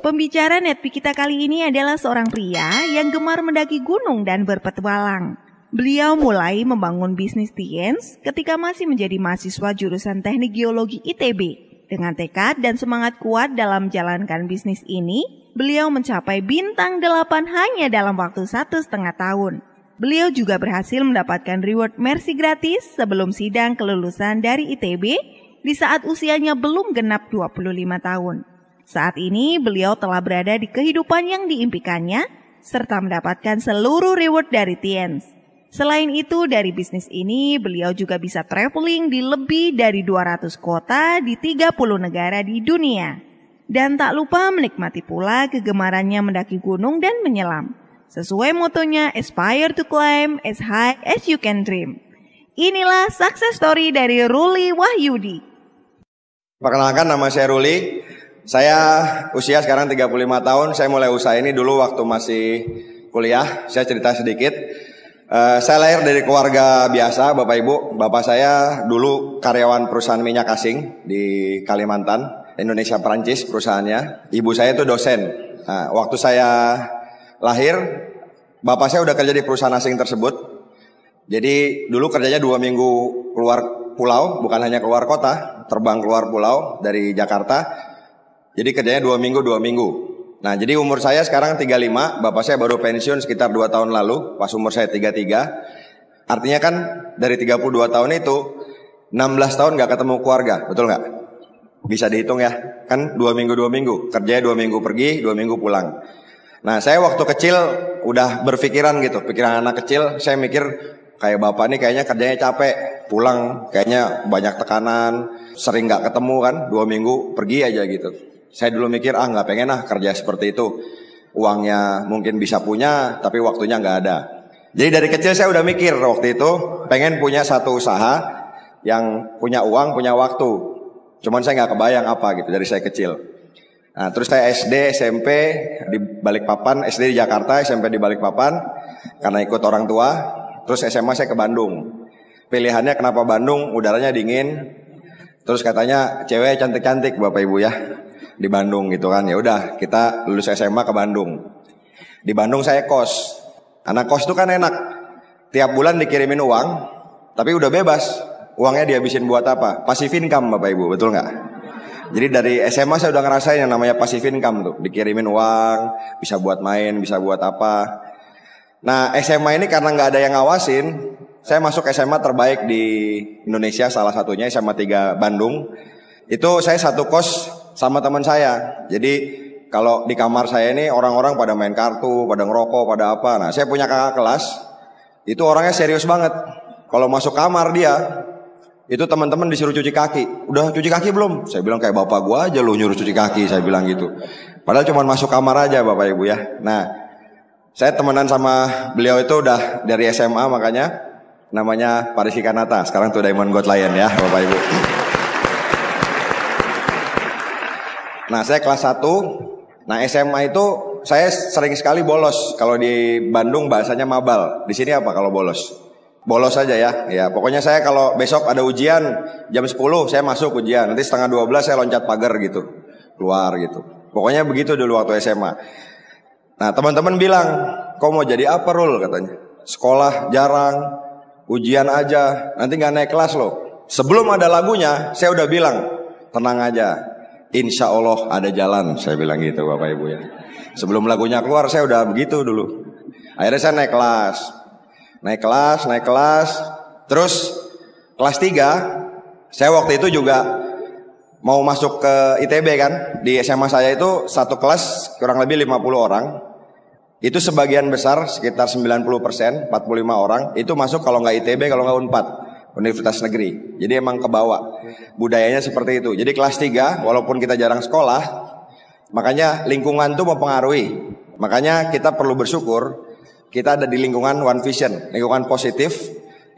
Pembicara Netpi kita kali ini adalah seorang pria yang gemar mendaki gunung dan berpetualang. Beliau mulai membangun bisnis Tiens ketika masih menjadi mahasiswa jurusan Teknik Geologi ITB. Dengan tekad dan semangat kuat dalam menjalankan bisnis ini, beliau mencapai bintang 8 hanya dalam waktu 1,5 tahun. Beliau juga berhasil mendapatkan reward mercy gratis sebelum sidang kelulusan dari ITB di saat usianya belum genap 25 tahun. Saat ini beliau telah berada di kehidupan yang diimpikannya serta mendapatkan seluruh reward dari Tiens. Selain itu dari bisnis ini beliau juga bisa traveling di lebih dari 200 kota di 30 negara di dunia. Dan tak lupa menikmati pula kegemarannya mendaki gunung dan menyelam. Sesuai motonya aspire to climb as high as you can dream. Inilah success story dari Ruli Wahyudi. Perkenalkan, nama saya Ruli. Saya usia sekarang 35 tahun. Saya mulai usaha ini dulu waktu masih kuliah. Saya cerita sedikit. Saya lahir dari keluarga biasa, Bapak Ibu. Bapak saya dulu karyawan perusahaan minyak asing di Kalimantan, Indonesia Perancis perusahaannya. Ibu saya itu dosen. Nah, waktu saya lahir, bapak saya udah kerja di perusahaan asing tersebut. Jadi dulu kerjanya 2 minggu keluar pulau, bukan hanya keluar kota, terbang keluar pulau dari Jakarta. Jadi kerjanya 2 minggu. Nah, jadi umur saya sekarang 35, bapak saya baru pensiun sekitar 2 tahun lalu, pas umur saya 33. Artinya kan dari 32 tahun itu, 16 tahun gak ketemu keluarga, betul gak? Bisa dihitung ya, kan 2 minggu, kerjanya 2 minggu pergi, 2 minggu pulang. Nah, saya waktu kecil udah berpikiran gitu, pikiran anak kecil, saya mikir kayak bapak nih kayaknya kerjanya capek, pulang kayaknya banyak tekanan, sering gak ketemu kan, 2 minggu pergi aja gitu. Saya dulu mikir, gak pengen kerja seperti itu. Uangnya mungkin bisa punya, tapi waktunya gak ada. Jadi dari kecil saya udah mikir waktu itu, pengen punya satu usaha yang punya uang, punya waktu. Cuman saya gak kebayang apa gitu dari saya kecil. Nah, terus saya SD, SMP di Balikpapan, SD di Jakarta, SMP di Balikpapan, karena ikut orang tua. Terus SMA saya ke Bandung. Pilihannya kenapa Bandung? Udaranya dingin. Terus katanya cewek cantik-cantik Bapak Ibu ya. Di Bandung gitu kan. Ya udah, kita lulus SMA ke Bandung. Di Bandung saya kos. Anak kos itu kan enak. Tiap bulan dikirimin uang, tapi udah bebas. Uangnya dihabisin buat apa? Passive income Bapak Ibu, betul nggak? Jadi dari SMA saya udah ngerasain yang namanya passive income tuh. Dikirimin uang, bisa buat main, bisa buat apa. Nah, SMA ini karena nggak ada yang ngawasin, saya masuk SMA terbaik di Indonesia, salah satunya SMA 3 Bandung. Itu saya satu kos sama teman saya. Jadi kalau di kamar saya ini orang-orang pada main kartu, pada ngerokok, pada apa. Nah, saya punya kakak kelas, itu orangnya serius banget. Kalau masuk kamar dia, itu teman-teman disuruh cuci kaki. Udah cuci kaki belum? Saya bilang kayak bapak gua aja lu nyuruh cuci kaki, saya bilang gitu. Padahal cuma masuk kamar aja Bapak Ibu ya. Nah, saya temenan sama beliau itu udah dari SMA, makanya namanya Paris Kanata. Sekarang tuh Diamond God Lion ya Bapak Ibu. Nah, saya kelas 1. Nah, SMA itu saya sering sekali bolos. Kalau di Bandung bahasanya mabal. Di sini apa kalau bolos? Bolos aja ya. Ya, pokoknya saya kalau besok ada ujian jam 10 saya masuk ujian. Nanti setengah 12 saya loncat pagar gitu. Keluar gitu. Pokoknya begitu dulu waktu SMA. Nah, teman-teman bilang, "Kau mau jadi apa, Rul?" katanya. "Sekolah jarang, ujian aja, nanti gak naik kelas loh." Sebelum ada lagunya, saya udah bilang, "Tenang aja, insya Allah ada jalan." Saya bilang gitu Bapak Ibu ya. Sebelum lagunya keluar saya udah begitu dulu. Akhirnya saya naik kelas. Terus kelas 3, saya waktu itu juga mau masuk ke ITB kan. Di SMA saya itu satu kelas kurang lebih 50 orang. Itu sebagian besar sekitar 90%, 45 orang itu masuk kalau nggak ITB, kalau nggak Unpad, Universitas Negeri. Jadi emang kebawa budayanya seperti itu. Jadi kelas 3 walaupun kita jarang sekolah, makanya lingkungan tuh mempengaruhi. Makanya kita perlu bersyukur kita ada di lingkungan One Vision, lingkungan positif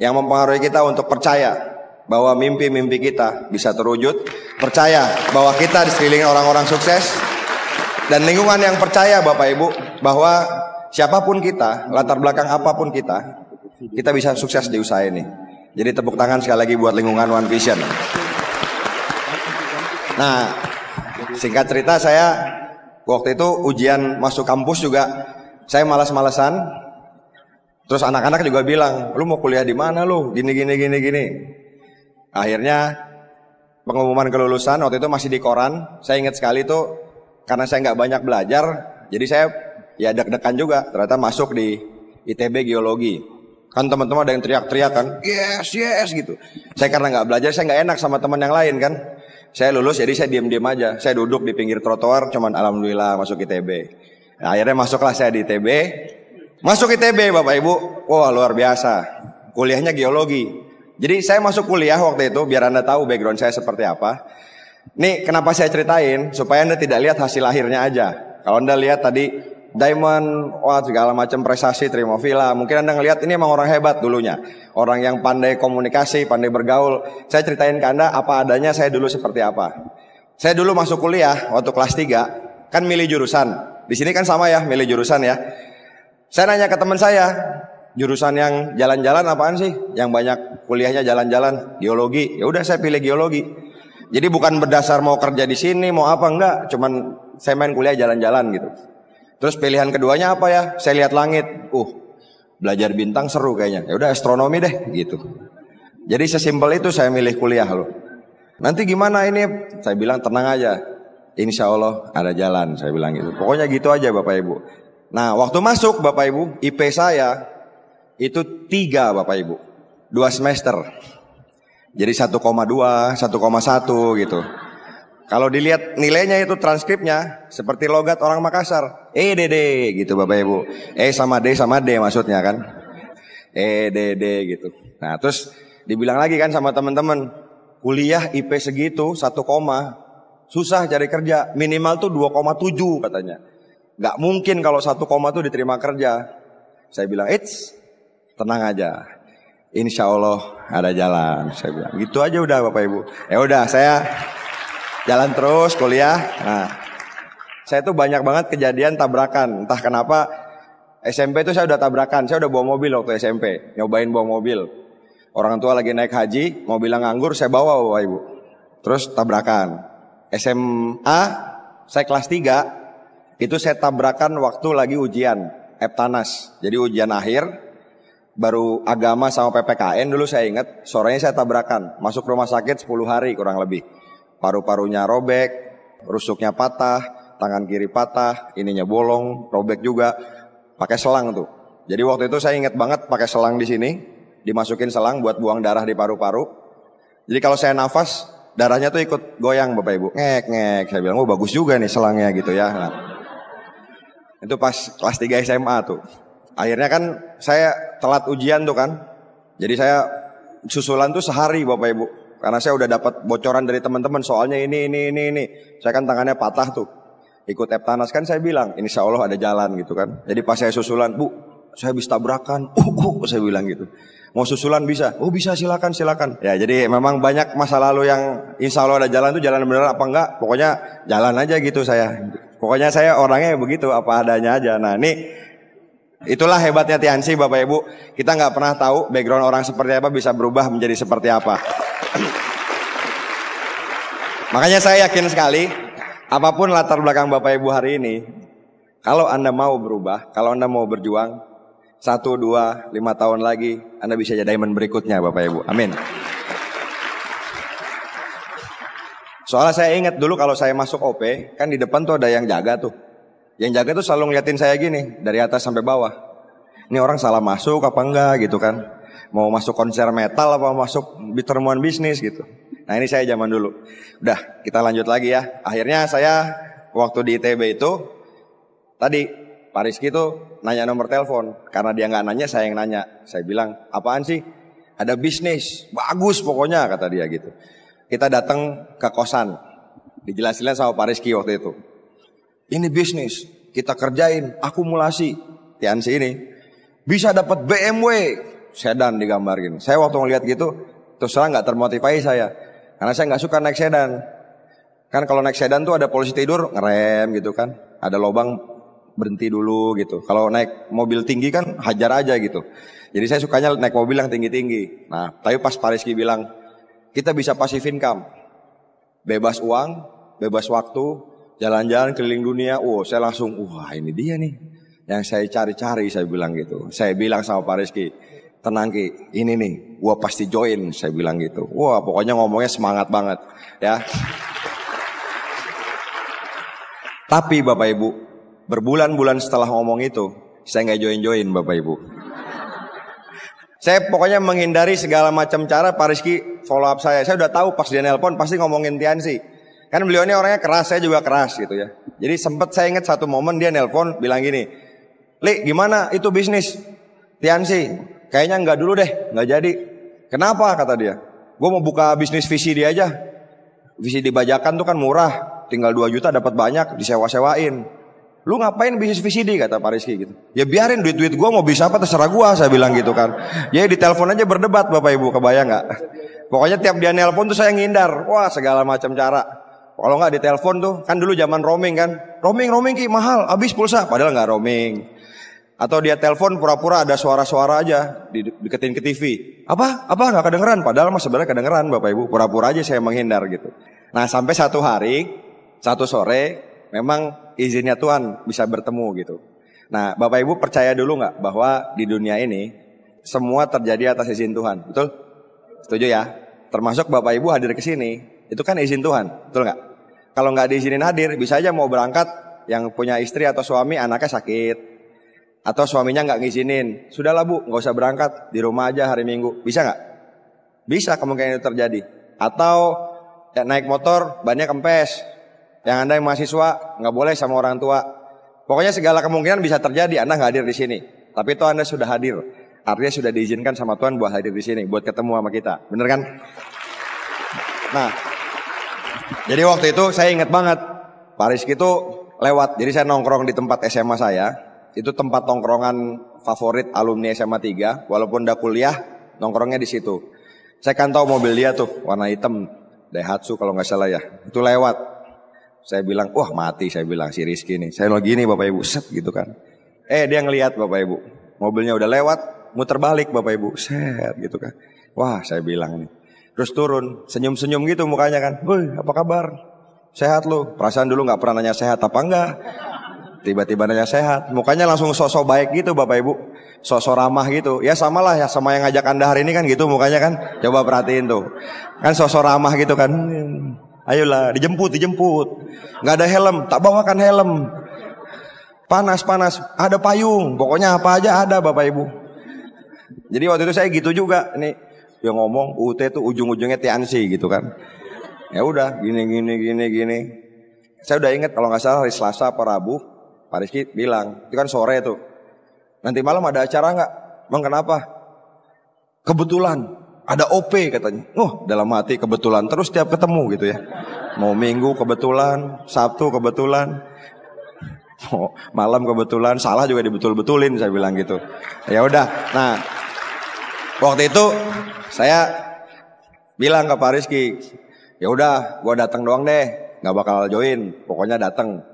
yang mempengaruhi kita untuk percaya bahwa mimpi-mimpi kita bisa terwujud, percaya bahwa kita diselilingi orang-orang sukses, dan lingkungan yang percaya Bapak Ibu bahwa siapapun kita, latar belakang apapun kita bisa sukses di usaha ini. Jadi tepuk tangan sekali lagi buat lingkungan One Vision. Nah, singkat cerita saya Waktu itu ujian masuk kampus juga saya malas-malesan. Terus anak-anak juga bilang, lu mau kuliah di mana lu? Gini. Akhirnya pengumuman kelulusan waktu itu masih di koran. Saya ingat sekali tuh, karena saya nggak banyak belajar, jadi saya ya deg-degan juga. Ternyata masuk di ITB Geologi. Kan teman-teman ada yang teriak-teriak kan, yes gitu. Saya karena nggak belajar, saya nggak enak sama teman yang lain kan. Saya lulus, jadi saya diem-diem aja. Saya duduk di pinggir trotoar, cuman alhamdulillah masuk ITB. Nah, akhirnya masuklah saya di ITB. Masuk ITB Bapak Ibu, wah luar biasa. Kuliahnya geologi. Jadi saya masuk kuliah waktu itu, biar Anda tahu background saya seperti apa. Nih kenapa saya ceritain, supaya Anda tidak lihat hasil akhirnya aja. Kalau Anda lihat tadi diamond, wah segala macam prestasi, terima villa. Mungkin Anda ngelihat ini emang orang hebat dulunya. Orang yang pandai komunikasi, pandai bergaul. Saya ceritain ke Anda apa adanya saya dulu seperti apa. Saya dulu masuk kuliah waktu kelas 3, kan milih jurusan. Di sini kan sama ya, milih jurusan ya. Saya nanya ke teman saya, jurusan yang jalan-jalan apaan sih? Yang banyak kuliahnya jalan-jalan, geologi. Ya udah saya pilih geologi. Jadi bukan berdasar mau kerja di sini, mau apa enggak, cuman saya main kuliah jalan-jalan gitu. Terus pilihan keduanya apa ya? Saya lihat langit. Belajar bintang seru kayaknya. Ya udah astronomi deh gitu. Jadi sesimpel itu saya milih kuliah loh. Nanti gimana ini? Saya bilang tenang aja. Insya Allah ada jalan, saya bilang gitu. Pokoknya gitu aja Bapak Ibu. Nah, waktu masuk Bapak Ibu, IP saya itu 3 Bapak Ibu. 2 semester. Jadi 1,2, 1,1 gitu. Kalau dilihat nilainya itu transkripnya seperti logat orang Makassar. Dede gitu Bapak Ibu. Sama D maksudnya kan. Dede gitu. Nah, terus dibilang lagi kan sama teman-teman, kuliah IP segitu 1, susah cari kerja. Minimal tuh 2,7 katanya. Gak mungkin kalau 1, tuh diterima kerja. Saya bilang, tenang aja. Insya Allah ada jalan. Saya bilang, gitu aja udah Bapak Ibu. Ya udah saya jalan terus kuliah. Nah, saya tuh banyak banget kejadian tabrakan. Entah kenapa SMP tuh saya udah tabrakan. Saya udah bawa mobil waktu SMP. Nyobain bawa mobil. Orang tua lagi naik haji, mau bilang nganggur, saya bawa Bapak Ibu. Terus tabrakan. SMA, saya kelas 3. Itu saya tabrakan waktu lagi ujian Eptanas. Jadi ujian akhir, baru agama sama PPKN dulu saya ingat. Sorenya saya tabrakan, masuk rumah sakit 10 hari kurang lebih. Paru-parunya robek, rusuknya patah, tangan kiri patah, ininya bolong, robek juga. Pakai selang tuh. Jadi waktu itu saya ingat banget pakai selang di sini, dimasukin selang buat buang darah di paru-paru. Jadi kalau saya nafas, darahnya tuh ikut goyang Bapak Ibu. Ngek. Saya bilang, bagus juga nih selangnya gitu ya. Nah, itu pas kelas 3 SMA tuh. Akhirnya kan saya telat ujian tuh kan. Jadi saya susulan tuh sehari Bapak Ibu. Karena saya udah dapat bocoran dari teman-teman soalnya ini. Saya kan tangannya patah tuh. Ikut Eptanas kan saya bilang, insya Allah ada jalan gitu kan. Jadi pas saya susulan, Bu, saya habis tabrakan. Saya bilang gitu. Mau susulan bisa? Bisa silakan. Ya jadi memang banyak masa lalu yang insya Allah ada jalan tuh jalan bener apa enggak. Pokoknya jalan aja gitu saya. Pokoknya saya orangnya begitu apa adanya aja. Nah ini itulah hebatnya Tiansi Bapak Ibu. Kita nggak pernah tahu background orang seperti apa bisa berubah menjadi seperti apa. Makanya saya yakin sekali apapun latar belakang Bapak Ibu hari ini, kalau Anda mau berubah, kalau Anda mau berjuang, 1, 2, 5 tahun lagi Anda bisa jadi diamond berikutnya Bapak Ibu. Amin. Soalnya saya ingat dulu kalau saya masuk OP, kan di depan tuh ada yang jaga tuh. Yang jaga tuh selalu ngeliatin saya gini, dari atas sampai bawah. Ini orang salah masuk apa enggak gitu kan. Mau masuk konser metal apa masuk pertemuan bisnis gitu. Nah ini saya zaman dulu. Udah kita lanjut lagi ya. Akhirnya saya waktu di ITB itu, tadi Pak Rizky tuh nanya nomor telepon. Karena dia nggak nanya, saya yang nanya. Saya bilang, apaan sih? Ada bisnis, bagus pokoknya kata dia gitu. Kita datang ke kosan, dijelasin sama Pak Rizky waktu itu. Ini bisnis, kita kerjain, akumulasi. Tiansi ini bisa dapat BMW sedan digambarin. Saya waktu ngeliat gitu, terus terang nggak termotivasi saya, karena saya nggak suka naik sedan. Kan kalau naik sedan tuh ada polisi tidur ngerem gitu kan, ada lubang berhenti dulu gitu. Kalau naik mobil tinggi kan hajar aja gitu. Jadi saya sukanya naik mobil yang tinggi-tinggi. Nah, tapi pas Pak Rizky bilang, kita bisa passive income, bebas uang, bebas waktu, jalan-jalan keliling dunia. Saya langsung, wah ini dia nih yang saya cari-cari, saya bilang gitu. Saya bilang sama Pak Rizky, tenang Ki, ini nih, gua pasti join, saya bilang gitu. Wah pokoknya ngomongnya semangat banget ya. Tapi Bapak Ibu, berbulan-bulan setelah ngomong itu, saya nggak join-join Bapak Ibu. Saya pokoknya menghindari segala macam cara Pak Rizky follow up saya. Saya udah tahu pas dia nelpon pasti ngomongin Tiansi. Kan beliau ini orangnya keras, saya juga keras gitu ya. Jadi sempet saya ingat satu momen dia nelpon bilang gini, Li gimana itu bisnis Tiansi? Kayaknya nggak dulu deh, nggak jadi. Kenapa kata dia? Gue mau buka bisnis VCD aja. VCD bajakan tuh kan murah, tinggal 2 juta dapat banyak, disewa-sewain. Lu ngapain bisnis VCD kata Pak Rizky gitu. Ya biarin duit-duit gue mau bisa apa terserah gue, saya bilang gitu kan. Ya di telepon aja berdebat Bapak Ibu, kebayang nggak? Pokoknya tiap dia nelpon tuh saya ngindar. Wah segala macam cara. Kalau nggak di telepon tuh, kan dulu zaman roaming kan. Roaming Ki mahal, habis pulsa. Padahal nggak roaming. Atau dia telepon pura-pura ada suara-suara aja, diketin ke TV. Apa nggak kedengeran? Padahal mas sebenarnya kedengeran Bapak Ibu. Pura-pura aja saya menghindar gitu. Nah sampai satu hari, satu sore, memang izinnya Tuhan bisa bertemu gitu. Nah Bapak Ibu percaya dulu nggak bahwa di dunia ini semua terjadi atas izin Tuhan, betul? Setuju ya? Termasuk Bapak Ibu hadir ke sini, itu kan izin Tuhan, betul nggak? Kalau nggak diizinin hadir, bisa aja mau berangkat yang punya istri atau suami anaknya sakit, atau suaminya nggak ngizinin, sudahlah Bu, nggak usah berangkat, di rumah aja hari Minggu, bisa nggak? Bisa kemungkinan itu terjadi. Atau ya, naik motor bannya kempes. Yang Anda yang mahasiswa nggak boleh sama orang tua. Pokoknya segala kemungkinan bisa terjadi. Anda nggak hadir di sini, tapi itu Anda sudah hadir. Artinya sudah diizinkan sama Tuhan buat hadir di sini, buat ketemu sama kita. Bener kan? Nah, jadi waktu itu saya ingat banget Pak Rizky itu lewat. Jadi saya nongkrong di tempat SMA saya. Itu tempat nongkrongan favorit alumni SMA 3. Walaupun udah kuliah, nongkrongnya di situ. Saya kan tahu mobil dia tuh warna hitam, Daihatsu kalau nggak salah ya. Itu lewat. Saya bilang, wah mati, saya bilang si Rizky nih. Saya lagi nih Bapak Ibu, set gitu kan. Dia ngelihat Bapak Ibu, mobilnya udah lewat, muter balik Bapak Ibu, set gitu kan. Wah saya bilang nih. Terus turun, senyum-senyum gitu mukanya kan. Woi apa kabar? Sehat lu? Perasaan dulu gak pernah nanya sehat apa enggak. Tiba-tiba nanya sehat. Mukanya langsung sosok baik gitu Bapak Ibu. Sosok ramah gitu. Ya samalah ya sama yang ngajak Anda hari ini kan gitu mukanya kan. Coba perhatiin tuh. Kan sosok ramah gitu kan. Ayolah dijemput. Gak ada helm, tak bawakan helm. Panas, ada payung. Pokoknya apa aja ada Bapak Ibu. Jadi waktu itu saya gitu juga. Nih yang ngomong UT tuh ujung-ujungnya Tiansi gitu kan. Ya udah gini. Saya udah inget kalau gak salah hari Selasa apa Rabu, Pak Rizky bilang, itu kan sore tuh. Nanti malam ada acara gak? Bang kenapa? Kebetulan ada OP katanya. Dalam hati kebetulan terus tiap ketemu gitu ya. Mau Minggu kebetulan, Sabtu kebetulan, malam kebetulan, salah juga dibetul-betulin saya bilang gitu. Ya udah. Nah, waktu itu saya bilang ke Pak Rizky, ya udah, gua datang doang deh, nggak bakal join. Pokoknya datang.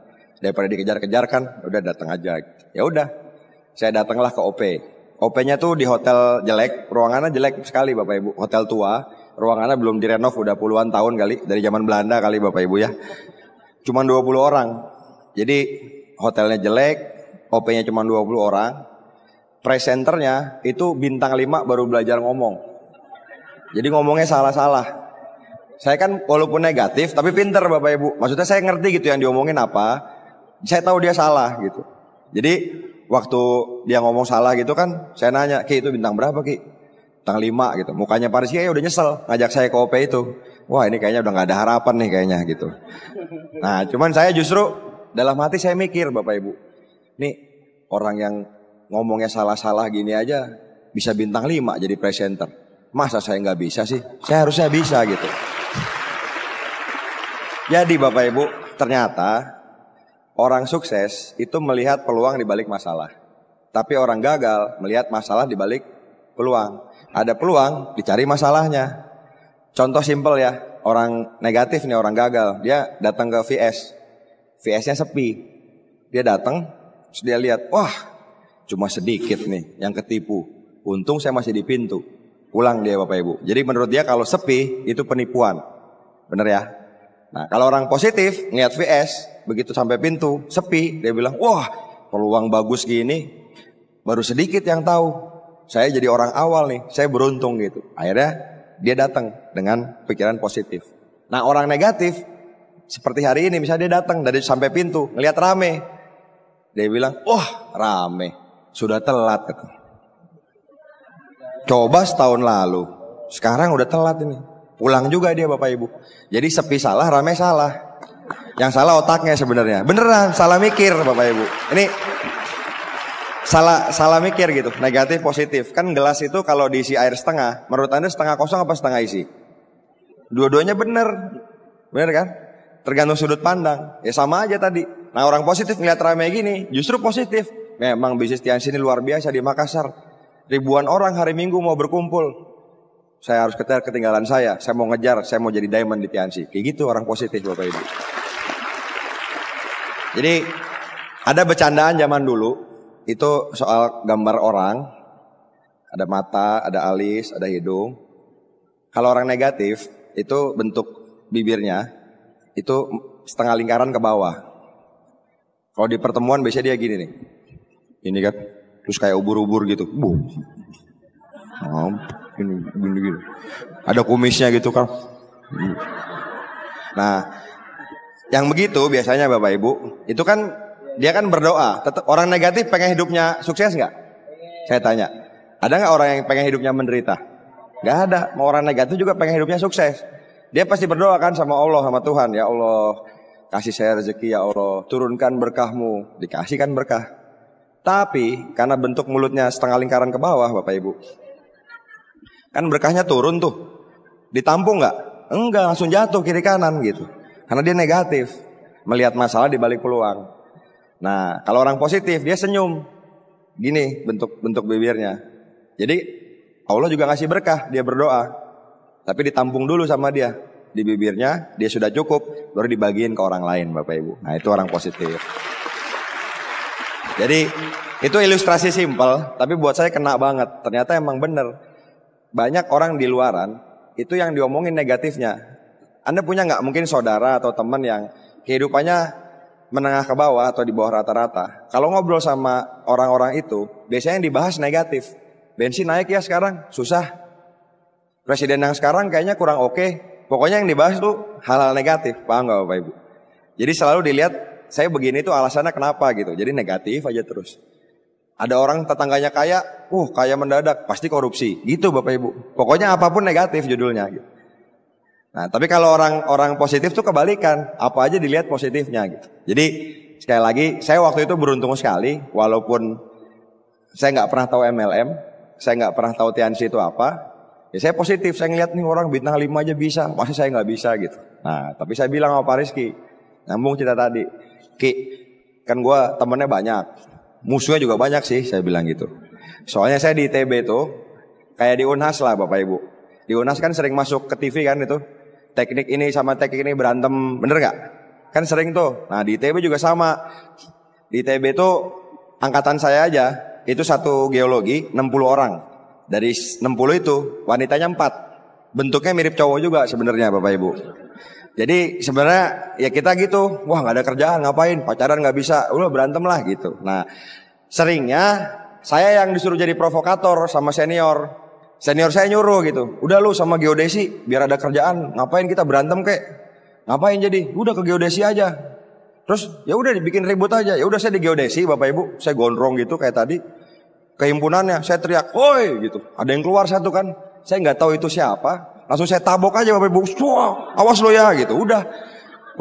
Daripada dikejar-kejar kan, udah datang aja. Ya udah, saya datanglah ke OP. OP-nya tuh di hotel jelek, ruangannya jelek sekali Bapak Ibu. Hotel tua, ruangannya belum direnov udah puluhan tahun kali, dari zaman Belanda kali Bapak Ibu ya. Cuman 20 orang. Jadi hotelnya jelek, OP-nya cuma 20 orang. Presenternya itu bintang 5 baru belajar ngomong. Jadi ngomongnya salah-salah. Saya kan walaupun negatif tapi pinter Bapak Ibu. Maksudnya saya ngerti gitu yang diomongin apa. Saya tahu dia salah gitu. Jadi waktu dia ngomong salah gitu kan, saya nanya, Ki itu bintang berapa Ki? Bintang 5 gitu. Mukanya Pak Rizky udah nyesel ngajak saya ke OP itu. Wah ini kayaknya udah gak ada harapan nih kayaknya gitu. Nah cuman saya justru dalam hati saya mikir Bapak Ibu, nih orang yang ngomongnya salah-salah gini aja bisa bintang 5 jadi presenter. Masa saya gak bisa sih? Saya harusnya bisa gitu. Jadi Bapak Ibu, ternyata orang sukses itu melihat peluang di balik masalah. Tapi orang gagal melihat masalah di balik peluang. Ada peluang, dicari masalahnya. Contoh simpel ya, orang negatif nih, orang gagal. Dia datang ke VS. VS-nya sepi. Dia datang, terus dia lihat, wah cuma sedikit nih yang ketipu. Untung saya masih di pintu. Pulang dia Bapak Ibu. Jadi menurut dia kalau sepi itu penipuan. Bener ya? Nah kalau orang positif ngeliat VS, begitu sampai pintu sepi, dia bilang, wah peluang bagus gini, baru sedikit yang tahu. Saya jadi orang awal nih, saya beruntung gitu. Akhirnya dia datang dengan pikiran positif. Nah orang negatif, seperti hari ini misalnya dia datang dari sampai pintu, ngeliat rame, dia bilang, wah rame, sudah telat. Coba setahun lalu, sekarang udah telat ini. Pulang juga dia Bapak Ibu. Jadi sepi salah, rame salah. Yang salah otaknya sebenarnya. Beneran salah mikir Bapak Ibu. Ini salah mikir gitu. Negatif positif. Kan gelas itu kalau diisi air setengah, menurut Anda setengah kosong apa setengah isi? Dua-duanya bener. Bener kan? Tergantung sudut pandang. Ya sama aja tadi. Nah orang positif ngeliat rame gini, justru positif. Memang bisnis Tiansi ini luar biasa di Makassar. Ribuan orang hari Minggu mau berkumpul. Saya harus ketinggalan saya mau ngejar, saya mau jadi diamond di Tiansi. Kayak gitu orang positif Bapak Ibu. Jadi ada bercandaan zaman dulu, itu soal gambar orang. Ada mata, ada alis, ada hidung. Kalau orang negatif, itu bentuk bibirnya, itu setengah lingkaran ke bawah. Kalau di pertemuan biasanya dia gini nih. Ini kan, terus kayak ubur-ubur gitu. Gini. Ada kumisnya gitu kan. Nah, yang begitu biasanya Bapak Ibu, itu kan dia kan berdoa. Orang negatif pengen hidupnya sukses nggak? Saya tanya, ada nggak orang yang pengen hidupnya menderita? Nggak ada. Mau orang negatif juga pengen hidupnya sukses. Dia pasti berdoa kan sama Allah, sama Tuhan. Ya Allah, kasih saya rezeki ya Allah, turunkan berkahmu. Dikasihkan berkah. Tapi karena bentuk mulutnya setengah lingkaran ke bawah Bapak Ibu, kan berkahnya turun tuh. Ditampung nggak? Enggak, langsung jatuh kiri kanan gitu. Karena dia negatif, melihat masalah di balik peluang. Nah, kalau orang positif dia senyum. Gini bentuk bibirnya. Jadi Allah juga ngasih berkah, dia berdoa. Tapi ditampung dulu sama dia. Di bibirnya dia sudah cukup, baru dibagiin ke orang lain Bapak Ibu. Nah, itu orang positif. Jadi itu ilustrasi simpel, tapi buat saya kena banget. Ternyata emang bener. Banyak orang di luaran itu yang diomongin negatifnya. Anda punya nggak mungkin saudara atau teman yang kehidupannya menengah ke bawah atau di bawah rata-rata? Kalau ngobrol sama orang-orang itu, biasanya yang dibahas negatif. Bensin naik ya sekarang, susah. Presiden yang sekarang kayaknya kurang oke. Pokoknya yang dibahas tuh hal-hal negatif, paham nggak Bapak Ibu? Jadi selalu dilihat saya begini tuh alasannya kenapa gitu. Jadi negatif aja terus. Ada orang tetangganya kaya, kaya mendadak, pasti korupsi. Gitu Bapak Ibu. Pokoknya apapun negatif judulnya gitu. Nah, tapi kalau orang positif tuh kebalikan, apa aja dilihat positifnya gitu. Jadi sekali lagi, saya waktu itu beruntung sekali, walaupun saya nggak pernah tahu MLM, saya nggak pernah tahu Tiansi itu apa. Ya saya positif, saya ngeliat nih orang bintang 5 aja bisa, masa saya nggak bisa gitu. Nah, tapi saya bilang sama Pak Rizky, nyambung cerita tadi, Ki, kan gue temennya banyak, musuhnya juga banyak sih, saya bilang gitu. Soalnya saya di ITB tuh, kayak di Unhas lah Bapak Ibu. Di Unhas kan sering masuk ke TV kan itu. Teknik ini sama teknik ini berantem, bener gak? Kan sering tuh. Nah di ITB juga sama. Di ITB tuh angkatan saya aja, itu satu geologi 60 orang. Dari 60 itu wanitanya 4. Bentuknya mirip cowok juga sebenarnya Bapak Ibu. Jadi sebenarnya ya kita gitu, wah gak ada kerjaan ngapain, pacaran gak bisa, udah berantem lah gitu. Nah seringnya saya yang disuruh jadi provokator sama senior. Senior saya nyuruh gitu, udah lu sama geodesi biar ada kerjaan, ngapain kita berantem kek? Ngapain jadi? Udah ke geodesi aja. Terus ya udah dibikin ribut aja. Ya udah saya di geodesi Bapak Ibu, saya gondrong gitu kayak tadi. Kehimpunannya saya teriak, "Woi!" gitu. Ada yang keluar satu kan. Saya nggak tahu itu siapa. Langsung saya tabok aja Bapak Ibu. Wah, awas lo ya gitu. Udah.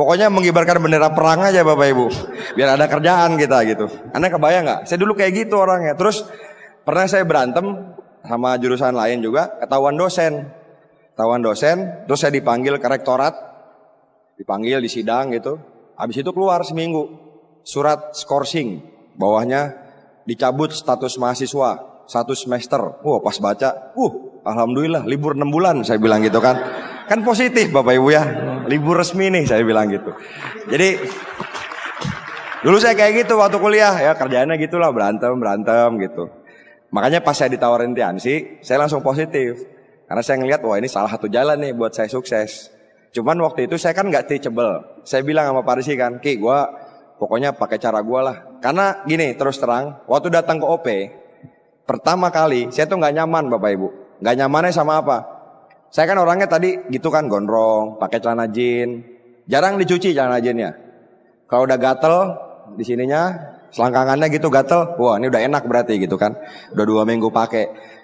Pokoknya mengibarkan bendera perang aja Bapak Ibu. Biar ada kerjaan kita gitu. Anda kebayang nggak? Saya dulu kayak gitu orangnya. Terus pernah saya berantem sama jurusan lain juga, ketahuan dosen, terus saya dipanggil ke rektorat, dipanggil di sidang gitu. Habis itu keluar seminggu surat skorsing, bawahnya dicabut status mahasiswa 1 semester. Pas baca, alhamdulillah libur 6 bulan, saya bilang gitu kan. Kan positif Bapak Ibu ya, libur resmi nih saya bilang gitu. Jadi dulu saya kayak gitu waktu kuliah ya, kerjaannya gitulah, berantem gitu. Makanya pas saya ditawarin Tiansi, saya langsung positif. Karena saya ngelihat, wah ini salah satu jalan nih buat saya sukses. Cuman waktu itu saya kan nggak teachable. Saya bilang sama Pak Rizky kan, Ki, gue pokoknya pakai cara gue lah. Karena gini, terus terang, waktu datang ke OP, pertama kali saya tuh nggak nyaman Bapak Ibu. Nggak nyamannya sama apa? Saya kan orangnya tadi gitu kan, gondrong, pakai celana jean, jarang dicuci celana jeannya. Kalau udah gatel di sininya, selangkangannya gitu gatel, wah ini udah enak berarti gitu kan. Udah 2 minggu pakai.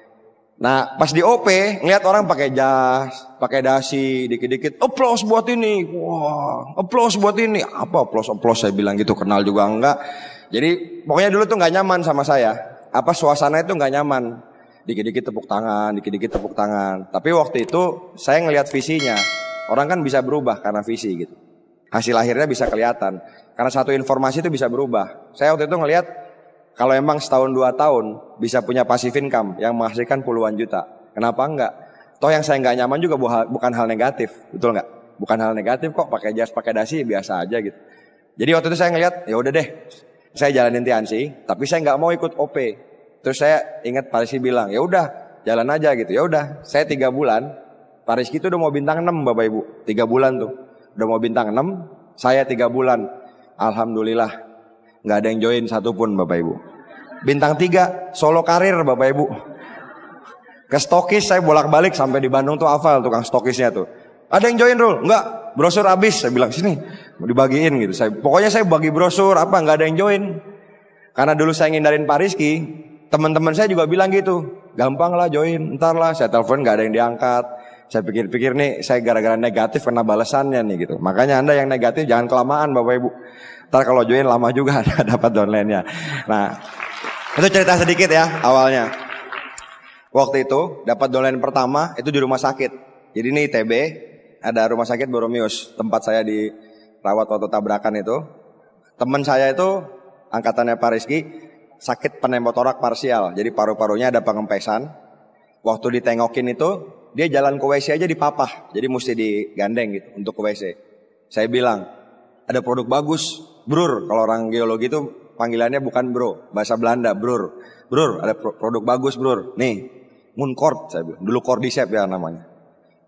Nah pas di OP ngeliat orang pakai jas, pakai dasi, dikit-dikit applause buat ini, wah applause buat ini, apa applause saya bilang gitu, kenal juga enggak. Jadi pokoknya dulu tuh nggak nyaman sama saya, apa suasana itu nggak nyaman, dikit-dikit tepuk tangan, dikit-dikit tepuk tangan. Tapi waktu itu saya ngelihat visinya, orang kan bisa berubah karena visi gitu, hasil akhirnya bisa kelihatan, karena satu informasi itu bisa berubah. Saya waktu itu ngelihat kalau emang setahun 2 tahun bisa punya passive income yang menghasilkan puluhan juta, kenapa enggak? Toh yang saya nggak nyaman juga bukan hal negatif, betul nggak? Bukan hal negatif kok, pakai jas, pakai dasi biasa aja gitu. Jadi waktu itu saya ngelihat, ya udah deh, saya jalanin Tiansi, tapi saya nggak mau ikut OP. Terus saya ingat Pak Rizky bilang, ya udah jalan aja gitu. Ya udah, saya 3 bulan, Pak Rizky itu udah mau bintang 6 Bapak Ibu, 3 bulan tuh, udah mau bintang 6, saya 3 bulan, alhamdulillah. Nggak ada yang join satupun Bapak Ibu. Bintang 3 solo karir Bapak Ibu. Ke stokis saya bolak-balik sampai di Bandung tuh hafal tukang stokisnya tuh. Ada yang join Rul? Enggak, brosur habis. Saya bilang sini mau dibagiin gitu. Pokoknya saya bagi brosur apa, nggak ada yang join. Karena dulu saya ngindarin Pak Rizky, teman-teman saya juga bilang gitu. Gampang lah join, ntar lah. Saya telepon nggak ada yang diangkat. Saya pikir-pikir nih saya gara-gara negatif kena balasannya nih gitu. Makanya Anda yang negatif jangan kelamaan Bapak Ibu. Ntar kalau join lama juga dapat downline-nya. Nah, itu cerita sedikit ya awalnya. Waktu itu dapat downline pertama itu di rumah sakit. Jadi ini ITB, ada rumah sakit Boromius, tempat saya dirawat waktu tabrakan itu. Teman saya itu angkatannya Pak Rizky, sakit pneumotorak parsial. Jadi paru-parunya ada pengempesan. Waktu ditengokin itu dia jalan ke WC aja dipapah. Jadi mesti digandeng gitu untuk ke WC. Saya bilang, ada produk bagus, brur. Kalau orang geologi itu panggilannya bukan bro, bahasa Belanda, brur. Brur, ada produk bagus brur. Nih, Mooncort saya bilang. Dulu Cordyceps ya namanya.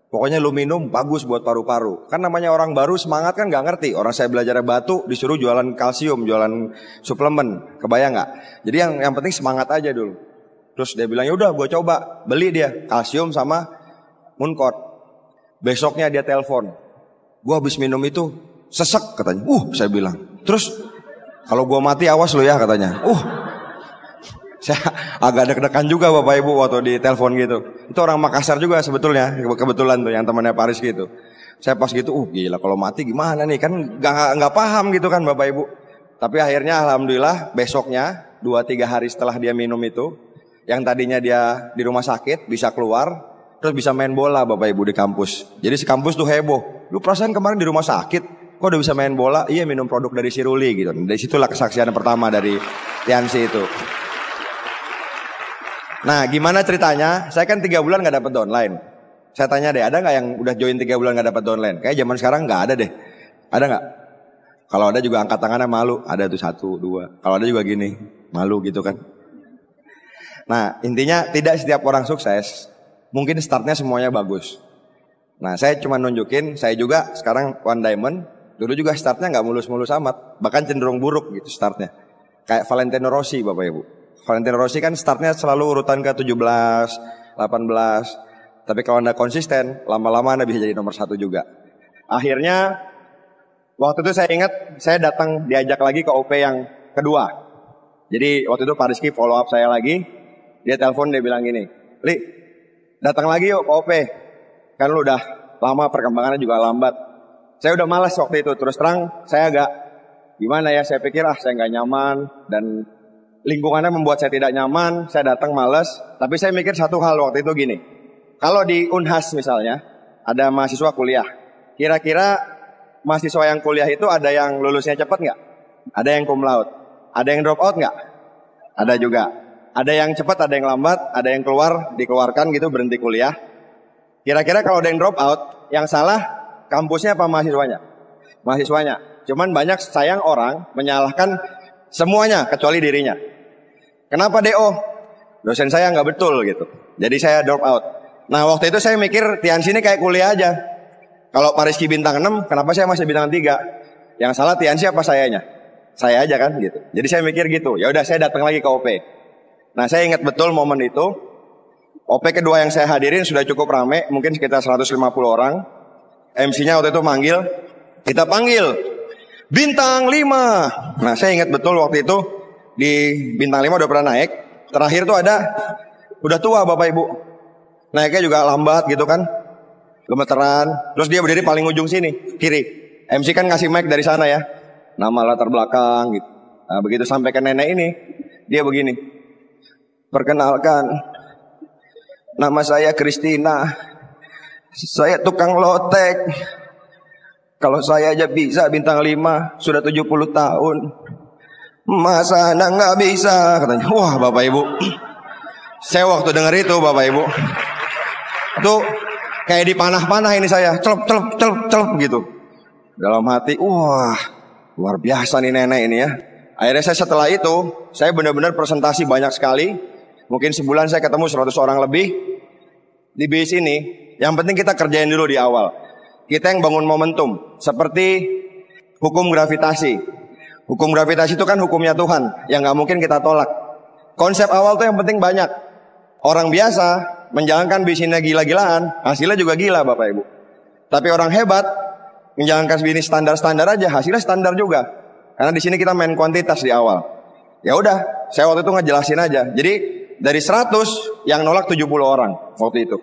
Pokoknya lu minum bagus buat paru-paru. Kan namanya orang baru semangat kan nggak ngerti. Orang saya belajar batu disuruh jualan kalsium, jualan suplemen. Kebayang nggak? Jadi yang penting semangat aja dulu. Terus dia bilang, ya udah gue coba. Beli dia kalsium sama Mooncort. Besoknya dia telepon. Gue habis minum itu sesek katanya. Saya bilang. Terus kalau gue mati awas lo ya katanya. Saya agak deg-degan juga Bapak Ibu waktu di telepon gitu. Itu orang Makassar juga sebetulnya, kebetulan tuh yang temannya Paris gitu. Saya pas gitu, gila kalau mati gimana nih, kan nggak paham gitu kan Bapak Ibu. Tapi akhirnya alhamdulillah besoknya 2-3 hari setelah dia minum itu, yang tadinya dia di rumah sakit bisa keluar, terus bisa main bola Bapak Ibu di kampus. Jadi si kampus tuh heboh. Lu perasaan kemarin di rumah sakit, kok udah bisa main bola? Iya minum produk dari si Ruli gitu. Dari situlah kesaksian pertama dari Tiansi itu. Nah gimana ceritanya? Saya kan 3 bulan gak dapat downline. Saya tanya deh, ada gak yang udah join 3 bulan gak dapat downline? Kayak zaman sekarang gak ada deh. Ada gak? Kalau ada juga angkat tangannya malu. Ada tuh 1, 2. Kalau ada juga gini, malu gitu kan. Nah intinya tidak setiap orang sukses mungkin startnya semuanya bagus. Nah saya cuma nunjukin, saya juga sekarang One Diamond. Dulu juga startnya gak mulus-mulus amat. Bahkan cenderung buruk gitu startnya. Kayak Valentino Rossi Bapak Ibu. Valentino Rossi kan startnya selalu urutan ke 17, 18. Tapi kalau Anda konsisten, lama-lama Anda bisa jadi nomor 1 juga. Akhirnya, waktu itu saya ingat, saya datang diajak lagi ke OP yang kedua. Jadi waktu itu Pak Rizky follow up saya lagi. Dia telepon, dia bilang gini, Li, datang lagi yuk ke OP. Kan lu udah lama, perkembangannya juga lambat. Saya udah malas waktu itu, terus terang saya agak, gimana ya, saya pikir saya gak nyaman. Dan lingkungannya membuat saya tidak nyaman, saya datang malas. Tapi saya mikir satu hal waktu itu gini. Kalau di Unhas misalnya, ada mahasiswa kuliah. Kira-kira mahasiswa yang kuliah itu ada yang lulusnya cepat nggak? Ada yang cum laude? Ada yang drop out nggak? Ada juga. Ada yang cepat, ada yang lambat, ada yang dikeluarkan gitu, berhenti kuliah. Kira-kira kalau ada yang drop out, yang salah kampusnya apa mahasiswanya? Mahasiswanya. Cuman banyak sayang orang menyalahkan semuanya kecuali dirinya. Kenapa DO? Dosen saya nggak betul gitu. Jadi saya drop out. Nah waktu itu saya mikir Tiansi ini kayak kuliah aja. Kalau Pak Rizky bintang 6, kenapa saya masih bintang 3? Yang salah Tiansi apa sayanya? Saya aja kan gitu. Jadi saya mikir gitu. Ya udah saya datang lagi ke OP. Nah, saya ingat betul momen itu. OP kedua yang saya hadirin sudah cukup rame, mungkin sekitar 150 orang. MC-nya waktu itu manggil, kita panggil bintang 5. Nah, saya ingat betul waktu itu di bintang 5 udah pernah naik. Terakhir tuh udah tua Bapak Ibu. Naiknya juga lambat gitu kan. Gemeteran. Terus dia berdiri paling ujung sini, kiri. MC kan ngasih mic dari sana ya. Nama latar belakang gitu. Nah, begitu sampai ke nenek ini, dia begini. Perkenalkan, nama saya Kristina. Saya tukang lotek. Kalau saya aja bisa bintang 5, sudah 70 tahun. Masa anda nggak bisa? Katanya. Wah Bapak Ibu, saya waktu dengar itu Bapak Ibu, itu kayak dipanah-panah ini saya, celup gitu. Dalam hati, wah luar biasa nih nenek ini ya. Akhirnya saya setelah itu, saya benar-benar presentasi banyak sekali. Mungkin sebulan saya ketemu 100 orang lebih di bis ini. Yang penting kita kerjain dulu di awal. Kita yang bangun momentum. Seperti hukum gravitasi. Hukum gravitasi itu kan hukumnya Tuhan, yang gak mungkin kita tolak. Konsep awal tuh yang penting banyak. Orang biasa menjalankan bisnisnya gila-gilaan, hasilnya juga gila Bapak Ibu. Tapi orang hebat menjalankan bisnis standar-standar aja, hasilnya standar juga. Karena di sini kita main kuantitas di awal. Ya udah, saya waktu itu ngejelasin aja. Jadi dari 100 yang nolak 70 orang waktu itu.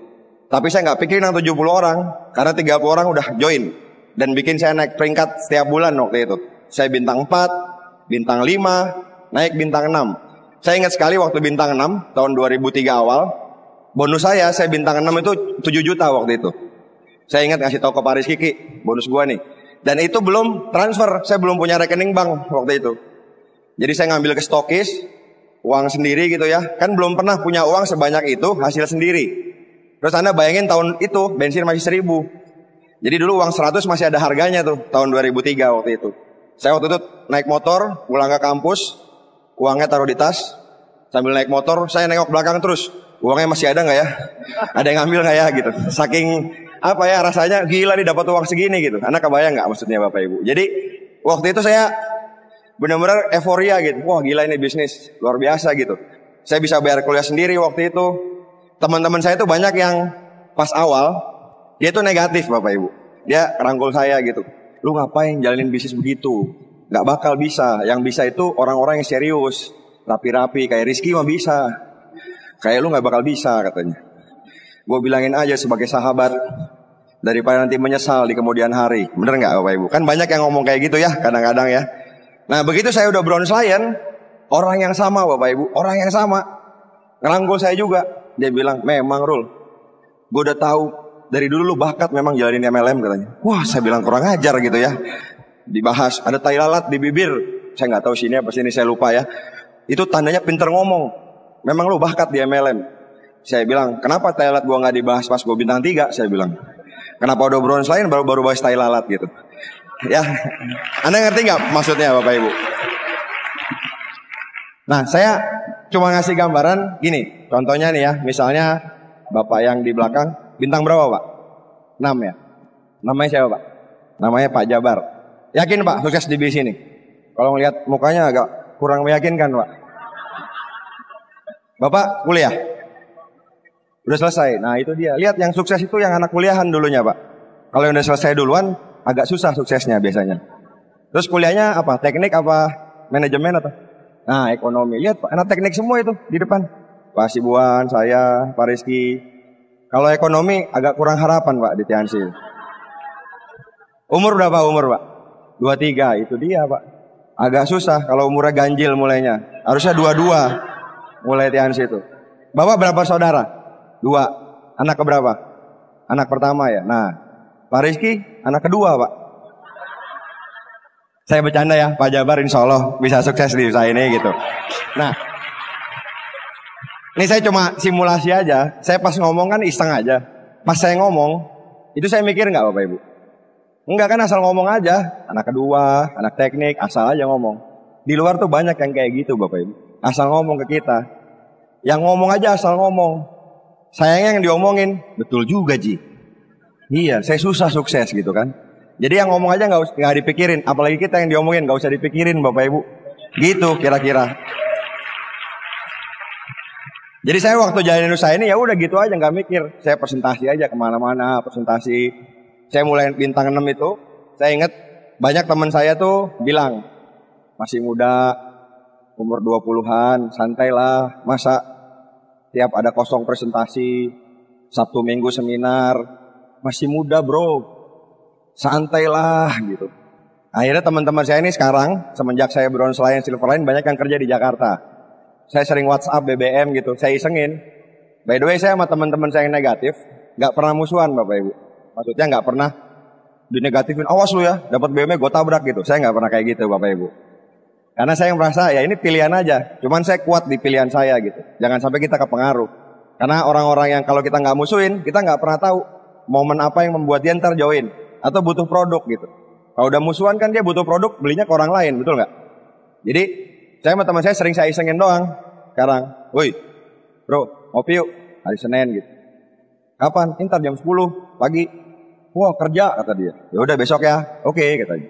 Tapi saya nggak pikirin yang 70 orang, karena 30 orang udah join dan bikin saya naik peringkat setiap bulan waktu itu. Saya bintang 4, bintang 5, naik bintang 6. Saya ingat sekali waktu bintang 6 tahun 2003 awal, bonus saya bintang 6 itu 7 juta waktu itu. Saya ingat ngasih tahu ke Pak Rizky, bonus gua nih. Dan itu belum transfer, saya belum punya rekening bank waktu itu. Jadi saya ngambil ke stokis, uang sendiri gitu ya. Kan belum pernah punya uang sebanyak itu, hasil sendiri. Terus Anda bayangin tahun itu bensin masih 1000. Jadi dulu uang 100 masih ada harganya tuh, tahun 2003 waktu itu. Saya waktu itu naik motor, pulang ke kampus, uangnya taruh di tas. Sambil naik motor, saya nengok belakang terus. Uangnya masih ada nggak ya? Ada yang ngambil nggak ya gitu. Saking apa ya rasanya gila nih dapat uang segini gitu. Anda kebayang nggak maksudnya Bapak Ibu? Jadi waktu itu saya benar-benar euforia gitu. Wah gila ini bisnis luar biasa gitu. Saya bisa bayar kuliah sendiri waktu itu. Teman-teman saya tuh banyak yang pas awal dia tuh negatif Bapak Ibu. Dia rangkul saya gitu. Lu ngapain jalanin bisnis begitu? Gak bakal bisa. Yang bisa itu orang-orang yang serius, rapi-rapi. Kayak Rizky mah bisa. Kayak lu gak bakal bisa katanya. Gue bilangin aja sebagai sahabat, daripada nanti menyesal di kemudian hari. Bener gak Bapak Ibu? Kan banyak yang ngomong kayak gitu ya kadang-kadang ya. Nah begitu saya udah bronze lion, orang yang sama Bapak Ibu, orang yang sama ngerangkul saya juga. Dia bilang, memang Rul, gue udah tahu dari dulu lu bakat memang jalanin MLM katanya. Wah saya bilang kurang ajar gitu ya. Dibahas, ada tai lalat di bibir. Saya gak tahu sini apa sini, saya lupa ya. Itu tandanya pinter ngomong. Memang lu bakat di MLM. Saya bilang, kenapa tai lalat gue gak dibahas pas gue bintang 3? Saya bilang, kenapa udah bronze lion baru bahas tai lalat gitu. Ya, Anda ngerti gak maksudnya Bapak Ibu? Nah saya cuma ngasih gambaran gini. Contohnya nih ya, misalnya Bapak yang di belakang bintang berapa Pak? 6 ya. Namanya siapa Pak? Namanya Pak Jabar. Yakin Pak sukses di bis ini? Kalau ngelihat mukanya agak kurang meyakinkan Pak. Bapak kuliah? Udah selesai. Nah itu dia. Lihat yang sukses itu yang anak kuliahan dulunya Pak. Kalau yang udah selesai duluan agak susah suksesnya biasanya. Terus kuliahnya apa? Teknik apa manajemen atau? Nah ekonomi. Lihat Pak, anak teknik semua itu di depan. Pak Sibuan, saya, Pak Rizky. Kalau ekonomi agak kurang harapan Pak di Tiansi. Umur berapa umur Pak? 23, itu dia Pak. Agak susah kalau umurnya ganjil mulainya. Harusnya 22 mulai Tiansi itu. Bapak berapa saudara? 2. Anak keberapa? Anak pertama ya. Nah Pak Rizky anak kedua Pak. Saya bercanda ya, Pak Jabar insya Allah bisa sukses di usaha ini gitu. Nah ini saya cuma simulasi aja. Saya pas ngomong kan iseng aja. Pas saya ngomong, itu saya mikir nggak Bapak Ibu? Enggak kan asal ngomong aja. Anak kedua, anak teknik, asal aja ngomong. Di luar tuh banyak yang kayak gitu Bapak Ibu. Asal ngomong ke kita. Yang ngomong aja asal ngomong. Sayangnya yang diomongin, betul juga Ji. Iya, saya susah sukses gitu kan. Jadi yang ngomong aja nggak dipikirin, apalagi kita yang diomongin nggak usah dipikirin Bapak Ibu. Gitu kira-kira. Jadi saya waktu jalanin usaha ini ya udah gitu aja, nggak mikir. Saya presentasi aja kemana-mana, presentasi. Saya mulai bintang 6 itu, saya ingat banyak teman saya tuh bilang, masih muda, umur 20-an, santai lah, masa tiap ada kosong presentasi, Sabtu Minggu seminar, masih muda bro, santai lah gitu. Akhirnya teman-teman saya ini sekarang, semenjak saya bronze line, silver line, banyak yang kerja di Jakarta. Saya sering WhatsApp, BBM gitu, saya isengin. By the way, saya sama teman-teman saya yang negatif, nggak pernah musuhan Bapak Ibu. Maksudnya nggak pernah dinegatifin, awas lu ya, dapat BBM gue tabrak gitu. Saya nggak pernah kayak gitu Bapak Ibu. Karena saya merasa ya ini pilihan aja, cuman saya kuat di pilihan saya gitu. Jangan sampai kita kepengaruh. Karena orang-orang yang kalau kita nggak musuhin, kita nggak pernah tahu momen apa yang membuat dia ntar join atau butuh produk gitu. Kalau udah musuhan kan dia butuh produk, belinya ke orang lain, betul nggak? Jadi saya sama teman saya sering saya isengin doang. Sekarang, woi bro, ngopi yuk hari Senin gitu. Kapan? Ntar jam 10 pagi. Wah kerja kata dia. Ya udah besok ya. Oke katanya.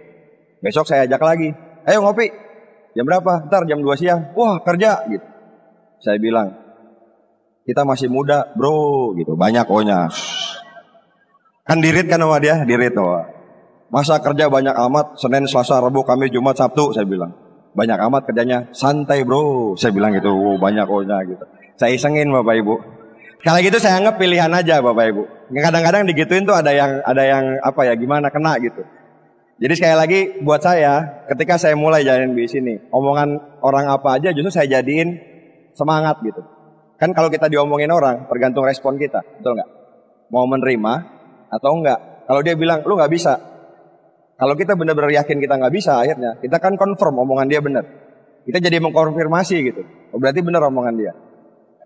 Besok saya ajak lagi. Ayo ngopi. Jam berapa? Ntar jam 2 siang. Wah kerja gitu. Saya bilang, kita masih muda bro gitu. Banyak ohnya. Kan dirit kan sama dia, dirit oh. Masa kerja banyak amat, Senin, Selasa, Rabu, Kamis, Jumat, Sabtu, saya bilang. Banyak amat kerjanya, santai bro, saya bilang gitu, banyak ohnya gitu. Saya isengin Bapak Ibu. Kalau gitu saya anggap pilihan aja Bapak Ibu. Kadang-kadang digituin tuh ada yang apa ya, gimana kena gitu. Jadi sekali lagi buat saya, ketika saya mulai jalanin bisnis ini, omongan orang apa aja justru saya jadiin semangat gitu. Kan kalau kita diomongin orang, tergantung respon kita, betul nggak? Mau menerima atau enggak? Kalau dia bilang, lu nggak bisa. Kalau kita benar-benar yakin kita nggak bisa, akhirnya kita kan confirm omongan dia benar. Kita jadi mengkonfirmasi gitu. Oh, berarti benar omongan dia.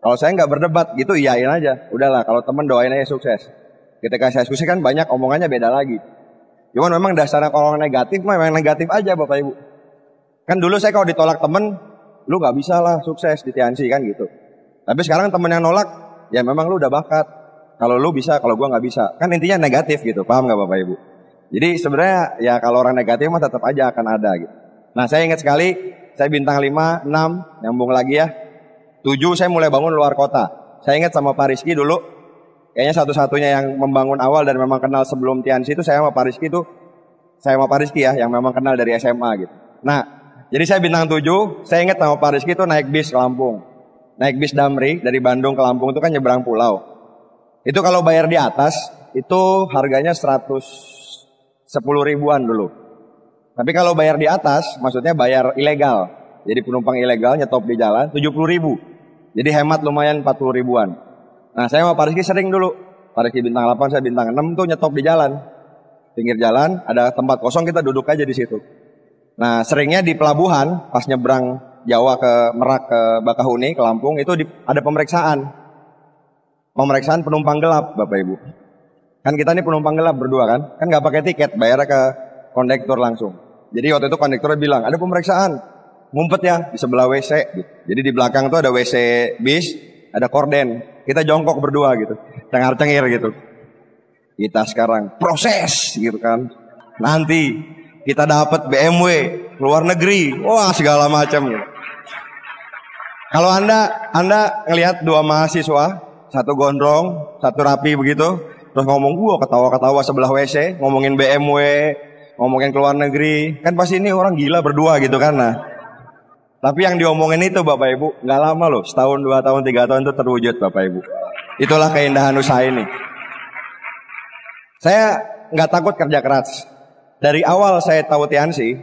Kalau saya nggak berdebat gitu, iyain aja. Udahlah, kalau teman doain aja sukses. Ketika saya sukses kan banyak omongannya beda lagi. Cuman memang dasarnya kalau orang negatif, memang negatif aja Bapak Ibu. Kan dulu saya kalau ditolak temen, lu nggak bisa lah sukses di TNC kan gitu. Tapi sekarang temen yang nolak, ya memang lu udah bakat. Kalau lu bisa, kalau gua nggak bisa. Kan intinya negatif gitu, paham nggak Bapak Ibu? Jadi sebenarnya ya kalau orang negatif mah tetap aja akan ada gitu. Nah saya ingat sekali, saya bintang 5, 6, nyambung lagi ya. 7 saya mulai bangun luar kota. Saya ingat sama Pak Rizky dulu, kayaknya satu-satunya yang membangun awal dan memang kenal sebelum TNC itu saya sama Pak Rizky itu. Saya sama Pak Rizky ya, yang memang kenal dari SMA gitu. Nah, jadi saya bintang 7, saya ingat sama Pak Rizky itu naik bis ke Lampung. Naik bis Damri dari Bandung ke Lampung itu kan nyebrang pulau. Itu kalau bayar di atas, itu harganya 110 ribuan dulu. Tapi kalau bayar di atas, maksudnya bayar ilegal. Jadi penumpang ilegal nyetop di jalan 70 ribu. Jadi hemat lumayan 40 ribuan. Nah saya sama Pak Rizky sering dulu. Pak Rizky bintang 8, saya bintang 6 tuh nyetop di jalan. Pinggir jalan, ada tempat kosong kita duduk aja di situ. Nah seringnya di pelabuhan, pas nyebrang Jawa ke Merak ke Bakahuni, ke Lampung, itu ada pemeriksaan. Pemeriksaan penumpang gelap Bapak Ibu. Kan kita ini penumpang gelap berdua kan nggak pakai tiket, bayarnya ke kondektur langsung. Jadi waktu itu kondekturnya bilang, ada pemeriksaan, ngumpet ya di sebelah WC gitu. Jadi di belakang tuh ada WC bis, ada korden. Kita jongkok berdua gitu, cengar-cengir gitu. Kita sekarang proses gitu kan. Nanti kita dapat BMW luar negeri, wah segala macam gitu. Kalau Anda ngelihat dua mahasiswa, satu gondrong, satu rapi begitu, terus ngomong gua ketawa-ketawa sebelah WC, ngomongin BMW, ngomongin keluar negeri, kan pasti ini orang gila berdua gitu kan. Nah, tapi yang diomongin itu Bapak Ibu, nggak lama loh, setahun, 2 tahun, 3 tahun itu terwujud Bapak Ibu. Itulah keindahan usaha ini. Saya nggak takut kerja keras. Dari awal saya tahu TNC,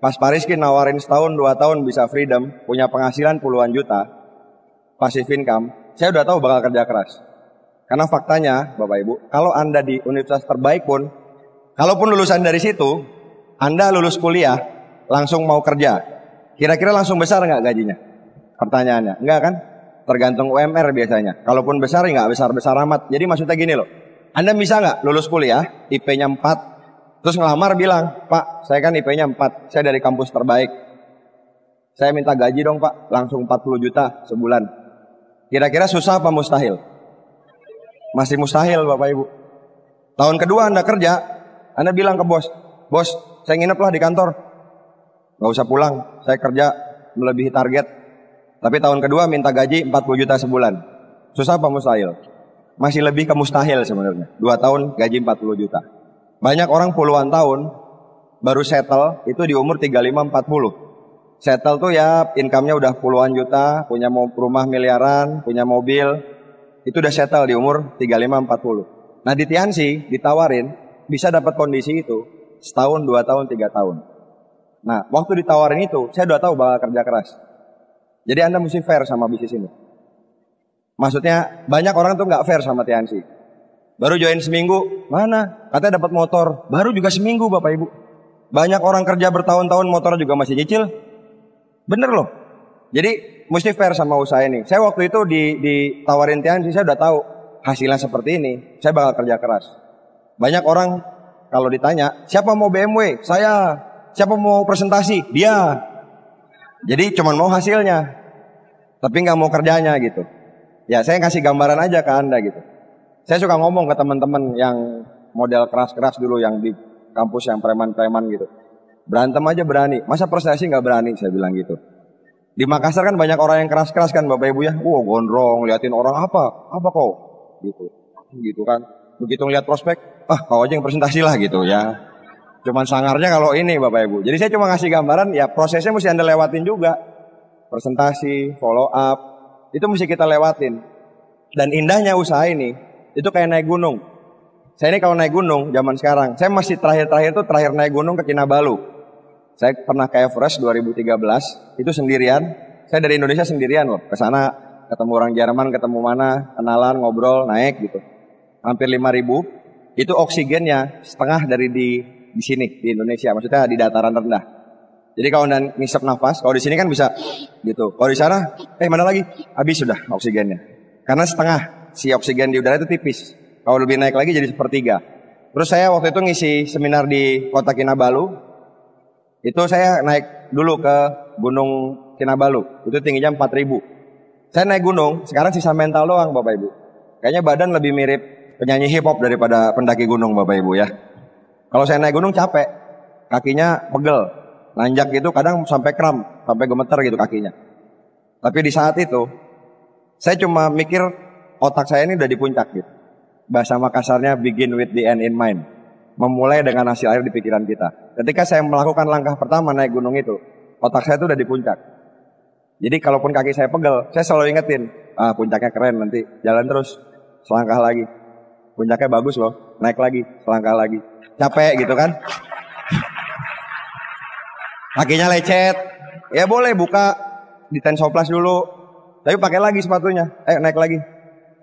pas Pak Rizky nawarin setahun, 2 tahun bisa freedom, punya penghasilan puluhan juta, passive income, saya udah tahu bakal kerja keras. Karena faktanya Bapak Ibu, kalau Anda di universitas terbaik pun, kalaupun lulusan dari situ, Anda lulus kuliah, langsung mau kerja, kira-kira langsung besar nggak gajinya? Pertanyaannya, enggak kan? Tergantung UMR biasanya. Kalaupun besar, ya nggak besar-besar amat. Jadi maksudnya gini loh, Anda bisa nggak lulus kuliah, IP-nya 4, terus ngelamar bilang, Pak, saya kan IP-nya 4, saya dari kampus terbaik. Saya minta gaji dong Pak, langsung 40 juta sebulan. Kira-kira susah apa mustahil? Masih mustahil Bapak Ibu. Tahun kedua Anda kerja, Anda bilang ke bos, bos saya nginep lah di kantor, gak usah pulang, saya kerja melebihi target. Tapi tahun kedua minta gaji 40 juta sebulan. Susah apa mustahil? Masih lebih ke mustahil sebenarnya. 2 tahun gaji 40 juta. Banyak orang puluhan tahun baru settle itu di umur 35-40. Settle tuh ya income-nya udah puluhan juta, punya rumah miliaran, punya mobil. Itu udah settle di umur 35-40. Nah di Tiansi ditawarin bisa dapat kondisi itu setahun, 2 tahun, 3 tahun. Nah waktu ditawarin itu saya udah tahu bakal kerja keras. Jadi Anda mesti fair sama bisnis ini. Maksudnya banyak orang tuh nggak fair sama Tiansi. Baru join seminggu, mana? Katanya dapat motor, baru juga seminggu Bapak Ibu. Banyak orang kerja bertahun-tahun motor juga masih cicil. Bener loh. Jadi mesti fair sama usaha ini. Saya waktu itu ditawarin Tiansi, saya udah tahu hasilnya seperti ini. Saya bakal kerja keras. Banyak orang kalau ditanya, siapa mau BMW? Saya. Siapa mau presentasi? Dia. Jadi cuman mau hasilnya, tapi nggak mau kerjanya gitu. Ya saya ngasih gambaran aja ke Anda gitu. Saya suka ngomong ke teman-teman yang model keras-keras dulu, yang di kampus yang preman-preman gitu. Berantem aja berani, masa prestasi nggak berani, saya bilang gitu. Di Makassar kan banyak orang yang keras-keras kan Bapak Ibu ya. Gondrong, liatin orang apa kau? Gitu kan. Begitu ngeliat prospek, kau aja yang presentasi lah gitu ya. Cuman sangarnya kalau ini Bapak Ibu. Jadi saya cuma ngasih gambaran, ya prosesnya mesti Anda lewatin juga. Presentasi, follow up, itu mesti kita lewatin. Dan indahnya usaha ini, itu kayak naik gunung. Saya ini kalau naik gunung zaman sekarang, saya masih terakhir naik gunung ke Kinabalu. Saya pernah ke Everest 2013, itu sendirian. Saya dari Indonesia sendirian loh. Ke sana ketemu orang Jerman, ketemu mana, kenalan, ngobrol, naik gitu. Hampir 5.000. Itu oksigennya setengah dari di sini di Indonesia, maksudnya di dataran rendah. Jadi kalau Anda ngisep nafas, kalau di sini kan bisa gitu. Kalau di sana, mana lagi? Habis sudah oksigennya. Karena setengah si oksigen di udara itu tipis. Kalau lebih naik lagi jadi 1/3. Terus saya waktu itu ngisi seminar di Kota Kinabalu. Itu saya naik dulu ke Gunung Kinabalu. Itu tingginya 4.000. Saya naik gunung, sekarang sisa mental doang Bapak Ibu. Kayaknya badan lebih mirip penyanyi hip hop daripada pendaki gunung Bapak Ibu ya. Kalau saya naik gunung capek, kakinya pegel, nanjak gitu kadang sampai kram, sampai gemeter gitu kakinya. Tapi di saat itu, saya cuma mikir otak saya ini udah di puncak gitu. Bahasa Makassarnya begin with the end in mind. Memulai dengan hasil akhir di pikiran kita. Ketika saya melakukan langkah pertama naik gunung itu, otak saya itu udah di puncak. Jadi kalaupun kaki saya pegel, saya selalu ingetin, puncaknya keren nanti, jalan terus, selangkah lagi. Puncaknya bagus loh, naik lagi, selangkah lagi. Capek gitu kan, kakinya lecet, ya boleh buka di Tensoplas dulu, tapi pakai lagi sepatunya, naik lagi.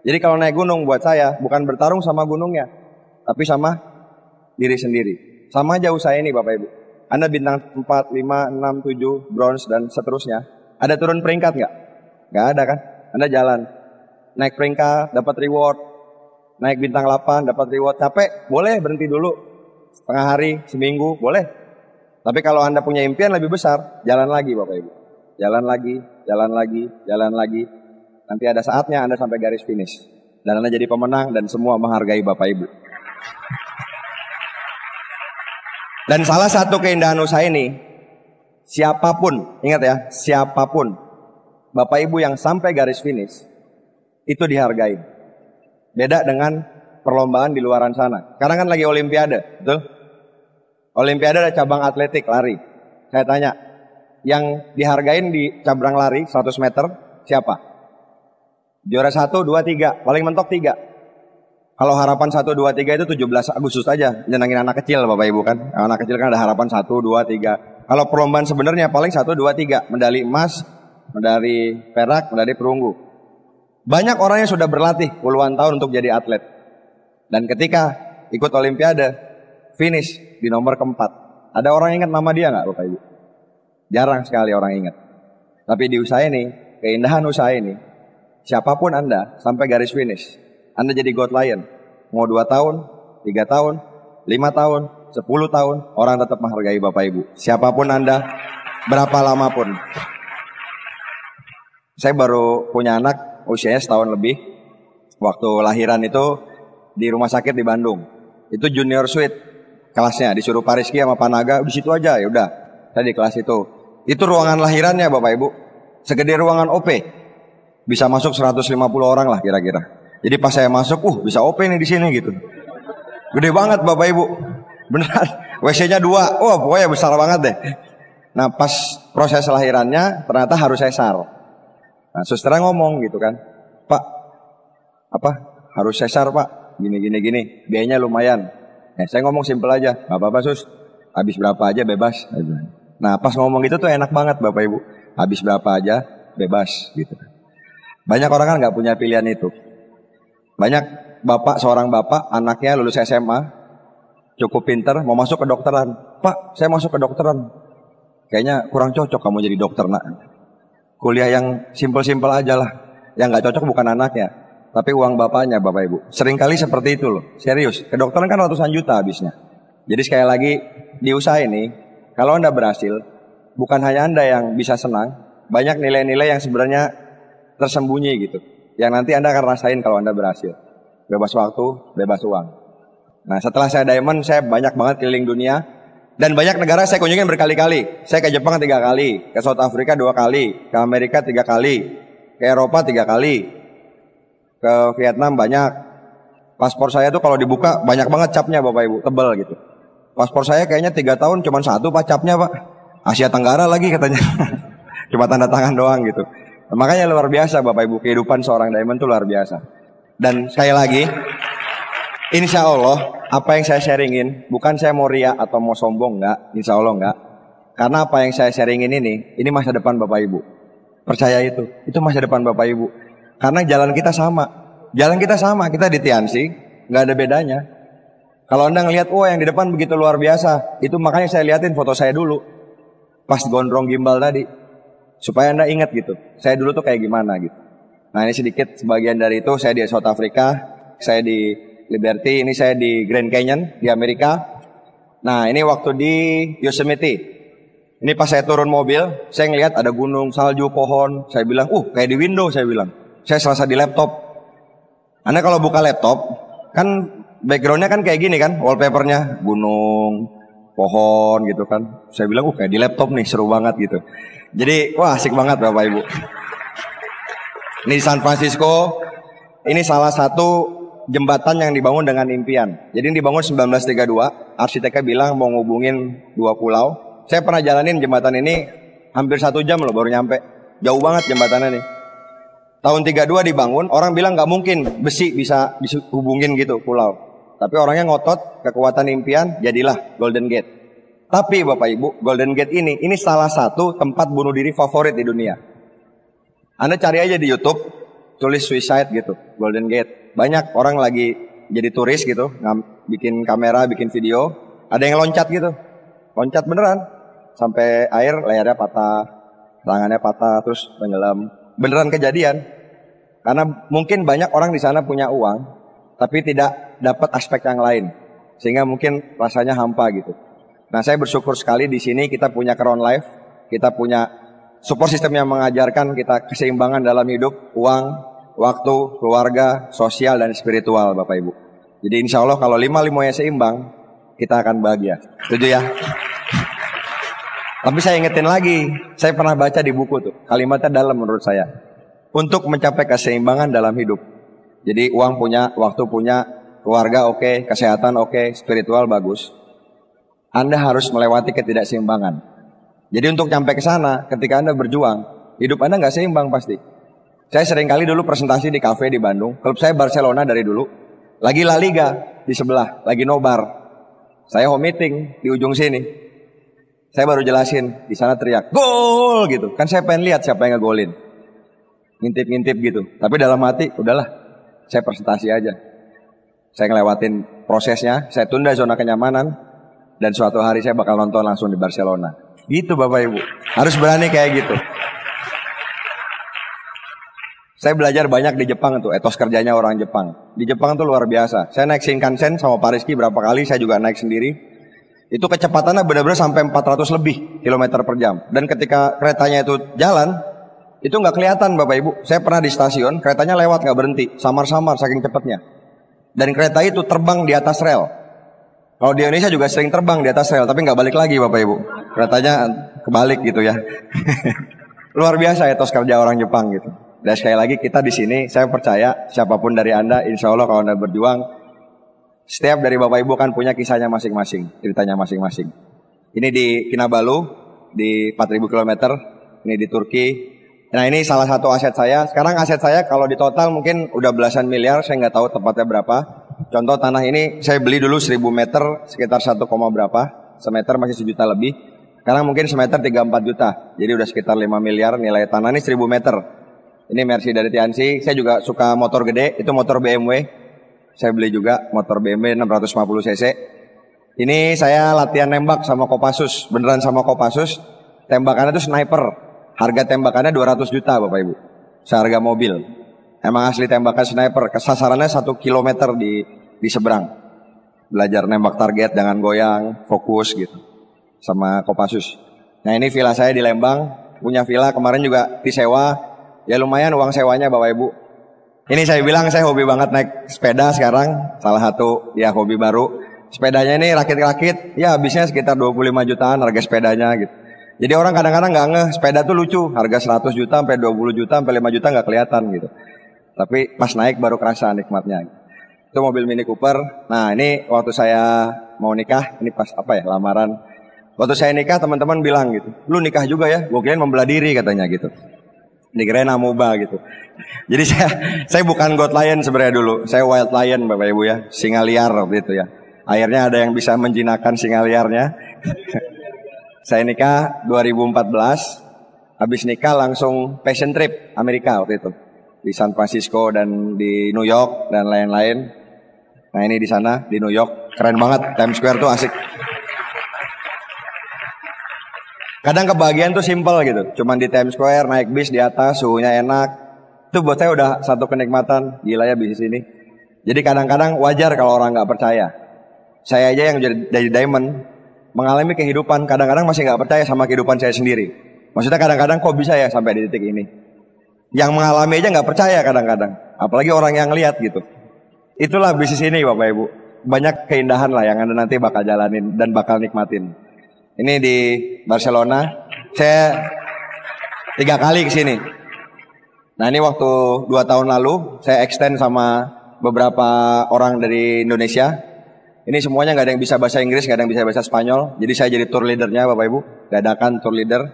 Jadi kalau naik gunung buat saya bukan bertarung sama gunungnya, tapi sama diri sendiri. Sama aja usaha ini Bapak Ibu. Anda bintang 4, 5, 6, 7, bronze dan seterusnya. Ada turun peringkat nggak? Nggak ada kan? Anda jalan, naik peringkat dapat reward, naik bintang 8 dapat reward. Capek, boleh berhenti dulu. Setengah hari, seminggu, boleh. Tapi kalau Anda punya impian lebih besar, jalan lagi Bapak Ibu. Jalan lagi, jalan lagi, jalan lagi. Nanti ada saatnya Anda sampai garis finish. Dan Anda jadi pemenang dan semua menghargai Bapak Ibu. Dan salah satu keindahan usaha ini, siapapun, ingat ya, siapapun, Bapak Ibu yang sampai garis finish, itu dihargai. Beda dengan perlombaan di luaran sana. Sekarang kan lagi olimpiade, betul? Olimpiade ada cabang atletik, lari. Saya tanya, yang dihargain di cabang lari 100 meter, siapa? Juara 1, 2, 3, paling mentok 3. Kalau harapan 1, 2, 3 itu 17 Agustus aja, nyenangin anak kecil Bapak Ibu kan. Anak kecil kan ada harapan 1, 2, 3. Kalau perlombaan sebenarnya paling 1, 2, 3. Medali emas, medali perak, medali perunggu. Banyak orang yang sudah berlatih puluhan tahun untuk jadi atlet. Dan ketika ikut olimpiade, finish di nomor keempat. Ada orang ingat nama dia nggak Bapak Ibu? Jarang sekali orang ingat. Tapi di usaha ini, keindahan usaha ini, siapapun Anda sampai garis finish, Anda jadi God Lion. Mau 2 tahun, 3 tahun, 5 tahun, 10 tahun, orang tetap menghargai Bapak Ibu. Siapapun Anda, berapa lama pun. Saya baru punya anak, usianya setahun lebih. Waktu lahiran itu di rumah sakit di Bandung. Itu junior suite kelasnya, disuruh Pak Rizky sama Pak Naga di situ aja, ya udah. Saya di kelas itu. Itu ruangan lahirannya Bapak Ibu. Segede ruangan OP. Bisa masuk 150 orang lah kira-kira. Jadi pas saya masuk, bisa OP nih di sini gitu. Gede banget Bapak Ibu. Beneran. WC-nya 2. Pokoknya besar banget deh. Nah, pas proses lahirannya ternyata harus sesar. Nah, susternya ngomong gitu kan. Pak, harus sesar Pak. Gini. Biayanya lumayan. Saya ngomong simpel aja. Gak apa-apa sus. Habis berapa aja bebas. Nah, pas ngomong itu tuh enak banget Bapak Ibu. Habis berapa aja bebas gitu. Banyak orang kan gak punya pilihan itu. Banyak seorang bapak, anaknya lulus SMA, cukup pinter, mau masuk ke dokteran. Pak, saya masuk ke dokteran. Kayaknya kurang cocok kamu jadi dokter nak. Kuliah yang simpel-simpel aja lah. Yang gak cocok bukan anaknya, tapi uang bapaknya Bapak Ibu. Seringkali seperti itu loh, serius. Kedokteran kan ratusan juta habisnya. Jadi sekali lagi, di usaha ini, kalau Anda berhasil, bukan hanya Anda yang bisa senang, banyak nilai-nilai yang sebenarnya tersembunyi gitu. Yang nanti Anda akan rasain kalau Anda berhasil. Bebas waktu, bebas uang. Nah, setelah saya diamond, saya banyak banget keliling dunia. Dan banyak negara saya kunjungin berkali-kali. Saya ke Jepang 3 kali, ke South Africa 2 kali, ke Amerika 3 kali, ke Eropa 3 kali, ke Vietnam banyak. Paspor saya tuh kalau dibuka banyak banget capnya Bapak Ibu, tebal gitu. Paspor saya kayaknya 3 tahun cuma 1 Pak capnya Pak. Asia Tenggara lagi katanya. Cuma tanda tangan doang gitu. Makanya luar biasa Bapak Ibu, kehidupan seorang diamond itu luar biasa. Dan sekali lagi, insya Allah apa yang saya sharingin, bukan saya mau ria atau mau sombong, enggak, insya Allah enggak. Karena apa yang saya sharingin ini masa depan Bapak Ibu. Percaya itu masa depan Bapak Ibu. Karena jalan kita sama, kita di Tianxi, nggak ada bedanya. Kalau Anda ngelihat, yang di depan begitu luar biasa, itu makanya saya liatin foto saya dulu, pas gondrong gimbal tadi. Supaya Anda ingat gitu, saya dulu tuh kayak gimana gitu. Nah ini sedikit sebagian dari itu, saya di South Africa, saya di Liberty, ini saya di Grand Canyon di Amerika. Nah ini waktu di Yosemite. Ini pas saya turun mobil, saya ngelihat ada gunung, salju, pohon. Saya bilang, kayak di Windows saya bilang. Saya serasa di laptop. Anda kalau buka laptop, kan backgroundnya kan kayak gini kan, wallpapernya gunung, pohon gitu kan. Saya bilang, kayak di laptop nih, seru banget gitu. Jadi, asik banget Bapak Ibu. Ini di San Francisco, ini salah satu jembatan yang dibangun dengan impian. Jadi ini dibangun 1932, arsiteknya bilang mau ngubungin 2 pulau. Saya pernah jalanin jembatan ini hampir 1 jam loh baru nyampe. Jauh banget jembatannya nih. Tahun 32 dibangun, orang bilang nggak mungkin besi bisa hubungin gitu pulau. Tapi orangnya ngotot, kekuatan impian, jadilah Golden Gate. Tapi Bapak Ibu, Golden Gate ini salah satu tempat bunuh diri favorit di dunia. Anda cari aja di YouTube, tulis suicide gitu, Golden Gate. Banyak orang lagi jadi turis gitu, bikin kamera, bikin video. Ada yang loncat gitu, loncat beneran. Sampai air, lehernya patah, tangannya patah, terus tenggelam. Beneran kejadian. Karena mungkin banyak orang di sana punya uang, tapi tidak dapat aspek yang lain. Sehingga mungkin rasanya hampa gitu. Nah saya bersyukur sekali di sini kita punya Crown Life, kita punya support system yang mengajarkan kita keseimbangan dalam hidup, uang, waktu, keluarga, sosial dan spiritual Bapak Ibu. Jadi insya Allah kalau 5-5-nya seimbang, kita akan bahagia. Setuju ya? Tapi saya ingetin lagi, saya pernah baca di buku tuh, kalimatnya dalam menurut saya. Untuk mencapai keseimbangan dalam hidup. Jadi uang punya, waktu punya, keluarga oke, kesehatan oke, spiritual bagus. Anda harus melewati ketidakseimbangan. Jadi untuk sampai ke sana, ketika Anda berjuang, hidup Anda nggak seimbang pasti. Saya sering kali dulu presentasi di kafe di Bandung. Klub saya Barcelona dari dulu. Lagi La Liga di sebelah, lagi nobar. Saya home meeting di ujung sini. Saya baru jelasin, di sana teriak, gol gitu. Kan saya pengen lihat siapa yang ngegolin. Ngintip-ngintip gitu. Tapi dalam hati, udahlah, saya presentasi aja. Saya ngelewatin prosesnya, saya tunda zona kenyamanan. Dan suatu hari saya bakal nonton langsung di Barcelona. Gitu Bapak Ibu. Harus berani kayak gitu. Saya belajar banyak di Jepang tuh, etos kerjanya orang Jepang. Di Jepang tuh luar biasa. Saya naik Shinkansen sama Pak Rizky berapa kali, saya juga naik sendiri. Itu kecepatannya benar-benar sampai 400 lebih kilometer per jam. Dan ketika keretanya itu jalan, itu nggak kelihatan Bapak Ibu. Saya pernah di stasiun, keretanya lewat nggak berhenti, samar-samar saking cepatnya. Dan kereta itu terbang di atas rel. Kalau di Indonesia juga sering terbang di atas rel, tapi nggak balik lagi Bapak Ibu. Keretanya kebalik gitu ya. Luar biasa etos kerja orang Jepang gitu. Dan sekali lagi kita di sini, saya percaya siapapun dari Anda, insya Allah kalau Anda berjuang, setiap dari Bapak Ibu kan punya kisahnya masing-masing, ceritanya masing-masing. Ini di Kinabalu, di 4.000 km, ini di Turki. Nah ini salah satu aset saya. Sekarang aset saya kalau di total mungkin udah belasan miliar, saya nggak tahu tepatnya berapa. Contoh tanah ini saya beli dulu 1.000 meter sekitar 1, berapa, semeter masih 1 juta lebih. Sekarang mungkin semeter 3-4 juta, jadi udah sekitar 5 miliar nilai tanah ini 1.000 meter. Ini Mercy dari Tianxi, saya juga suka motor gede, itu motor BMW. Saya beli juga motor BMW 650 cc. Ini saya latihan nembak sama Kopassus, beneran sama Kopassus. Tembakannya itu sniper, harga tembakannya 200 juta Bapak Ibu, seharga mobil. Emang asli tembakan sniper, kesasarannya 1 kilometer di seberang. Belajar nembak target, jangan goyang, fokus gitu. Sama Kopassus. Nah ini villa saya di Lembang, punya villa kemarin juga disewa. Ya lumayan uang sewanya Bapak Ibu. Ini saya bilang saya hobi banget naik sepeda sekarang, salah satu ya hobi baru. Sepedanya ini rakit-rakit, ya habisnya sekitar 25 jutaan harga sepedanya gitu. Jadi orang kadang-kadang nggak ngeh, sepeda tuh lucu, harga 100 juta sampai 20 juta sampai 5 juta nggak kelihatan gitu. Tapi pas naik baru kerasa nikmatnya. Itu mobil Mini Cooper. Nah ini waktu saya mau nikah, ini pas apa ya, lamaran. Waktu saya nikah teman-teman bilang gitu, lu nikah juga ya, gue kirain membelah diri katanya gitu. Dikirain amuba gitu. Jadi saya bukan goat lion sebenarnya dulu, saya wild lion Bapak Ibu ya, singa liar gitu ya. Akhirnya ada yang bisa menjinakkan singa liarnya. Saya nikah 2014, habis nikah langsung passion trip Amerika waktu itu. Di San Francisco dan di New York dan lain-lain. Nah ini di sana, di New York, keren banget, Times Square tuh asik. Kadang kebahagiaan tuh simple gitu, cuman di Times Square, naik bis di atas, suhunya enak. Itu buat saya udah satu kenikmatan, gila ya bisnis ini. Jadi kadang-kadang wajar kalau orang gak percaya. Saya aja yang jadi diamond, mengalami kehidupan, kadang-kadang masih gak percaya sama kehidupan saya sendiri. Maksudnya kadang-kadang kok bisa ya sampai di titik ini. Yang mengalami aja gak percaya kadang-kadang, apalagi orang yang lihat gitu. Itulah bisnis ini Bapak Ibu. Banyak keindahan lah yang Anda nanti bakal jalanin dan bakal nikmatin. Ini di Barcelona, saya 3 kali kesini. Nah ini waktu 2 tahun lalu, saya extend sama beberapa orang dari Indonesia. Ini semuanya gak ada yang bisa bahasa Inggris, gak ada yang bisa bahasa Spanyol. Jadi saya jadi tour leadernya Bapak Ibu, dadakan tour leader.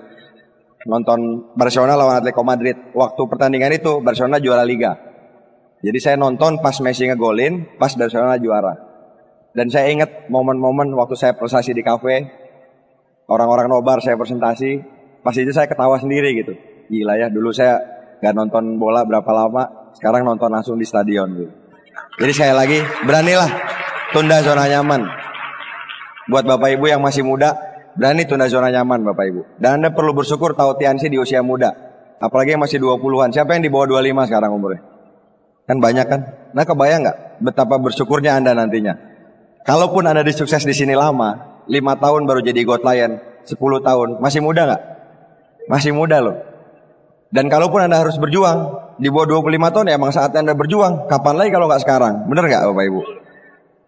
Nonton Barcelona lawan Atletico Madrid. Waktu pertandingan itu Barcelona juara Liga. Jadi saya nonton pas Messi ngegolin, pas Barcelona juara. Dan saya ingat momen-momen waktu saya prestasi di kafe. Orang-orang nobar saya presentasi, pas itu saya ketawa sendiri gitu. Gila ya, dulu saya gak nonton bola berapa lama, sekarang nonton langsung di stadion gitu. Jadi sekali lagi, beranilah tunda zona nyaman. Buat Bapak Ibu yang masih muda, berani tunda zona nyaman Bapak Ibu. Dan Anda perlu bersyukur tahu Tianxi di usia muda. Apalagi yang masih 20-an, siapa yang di bawah 25 sekarang umurnya? Kan banyak kan? Nah kebayang gak betapa bersyukurnya Anda nantinya? Kalaupun Anda disukses di sini lama, 5 tahun baru jadi goat lion, 10 tahun, masih muda gak? Masih muda loh. Dan kalaupun Anda harus berjuang, di bawah 25 tahun ya emang saatnya Anda berjuang. Kapan lagi kalau gak sekarang? Bener gak Bapak Ibu?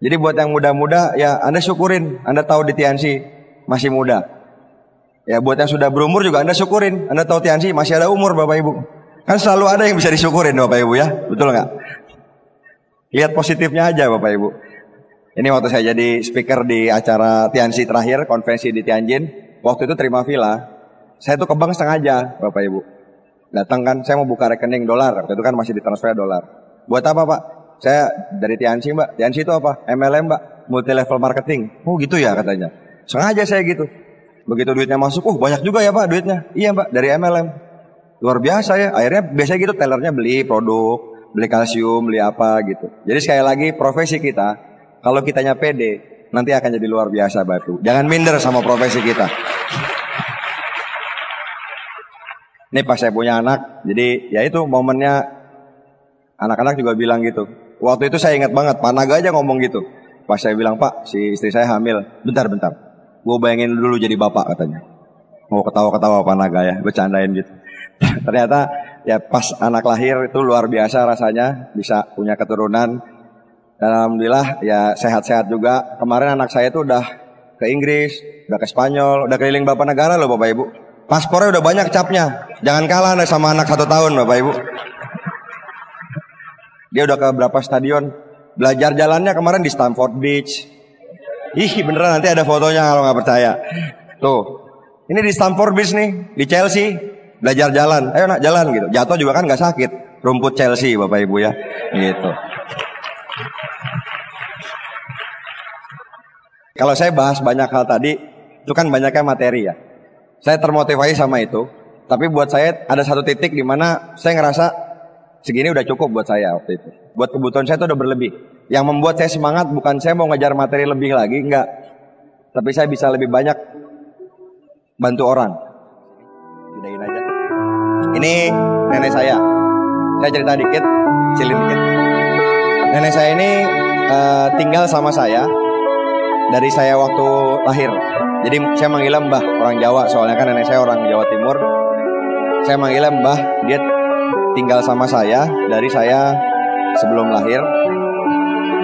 Jadi buat yang muda-muda ya Anda syukurin, Anda tahu di Tianxi masih muda. Ya buat yang sudah berumur juga Anda syukurin, Anda tahu Tianxi masih ada umur Bapak Ibu. Kan selalu ada yang bisa disyukurin Bapak Ibu ya, betul gak? Lihat positifnya aja Bapak Ibu. Ini waktu saya jadi speaker di acara Tianxi terakhir, konvensi di Tianjin. Waktu itu terima villa, saya tuh ke bank sengaja Bapak Ibu. Datang kan, saya mau buka rekening dolar. Waktu itu kan masih ditransfer dolar. Buat apa Pak? Saya dari Tianxi Mbak. Tianxi itu apa? MLM Mbak, multi level marketing. Oh gitu ya katanya. Sengaja saya gitu. Begitu duitnya masuk, banyak juga ya Pak duitnya. Iya Mbak, dari MLM. Luar biasa ya. Akhirnya biasanya gitu tellernya beli produk, beli kalsium, beli apa gitu. Jadi sekali lagi profesi kita, kalau kitanya pede, nanti akan jadi luar biasa Batu. Jangan minder sama profesi kita. Ini pas saya punya anak, jadi ya itu momennya anak-anak juga bilang gitu. Waktu itu saya ingat banget, Pak Naga aja ngomong gitu. Pas saya bilang, Pak, si istri saya hamil. Bentar. Gue bayangin dulu jadi bapak katanya. Mau ketawa-ketawa Pak Naga ya, bercandain gitu. Ternyata ya pas anak lahir itu luar biasa rasanya, bisa punya keturunan. Dan alhamdulillah ya sehat-sehat juga. Kemarin anak saya tuh udah ke Inggris, udah ke Spanyol, udah keliling beberapa negara loh Bapak Ibu. Paspornya udah banyak capnya. Jangan kalah sama anak 1 tahun Bapak Ibu. Dia udah ke berapa stadion. Belajar jalannya kemarin di Stamford Bridge. Ih beneran nanti ada fotonya kalau nggak percaya. Tuh, ini di Stamford Bridge nih, di Chelsea. Belajar jalan, ayo nak jalan gitu. Jatuh juga kan nggak sakit. Rumput Chelsea Bapak Ibu ya, gitu. Kalau saya bahas banyak hal tadi, itu kan banyaknya materi ya. Saya termotivasi sama itu. Tapi buat saya ada satu titik di mana saya ngerasa segini udah cukup buat saya waktu itu. Buat kebutuhan saya itu udah berlebih. Yang membuat saya semangat bukan saya mau ngejar materi lebih lagi, enggak. Tapi saya bisa lebih banyak bantu orang. Gedein aja. Ini nenek saya. Saya cerita dikit, cilin dikit. Nenek saya ini tinggal sama saya dari saya waktu lahir. Jadi saya manggilnya Mbah, orang Jawa. Soalnya kan nenek saya orang Jawa Timur. Saya manggilnya Mbah, dia tinggal sama saya dari saya sebelum lahir.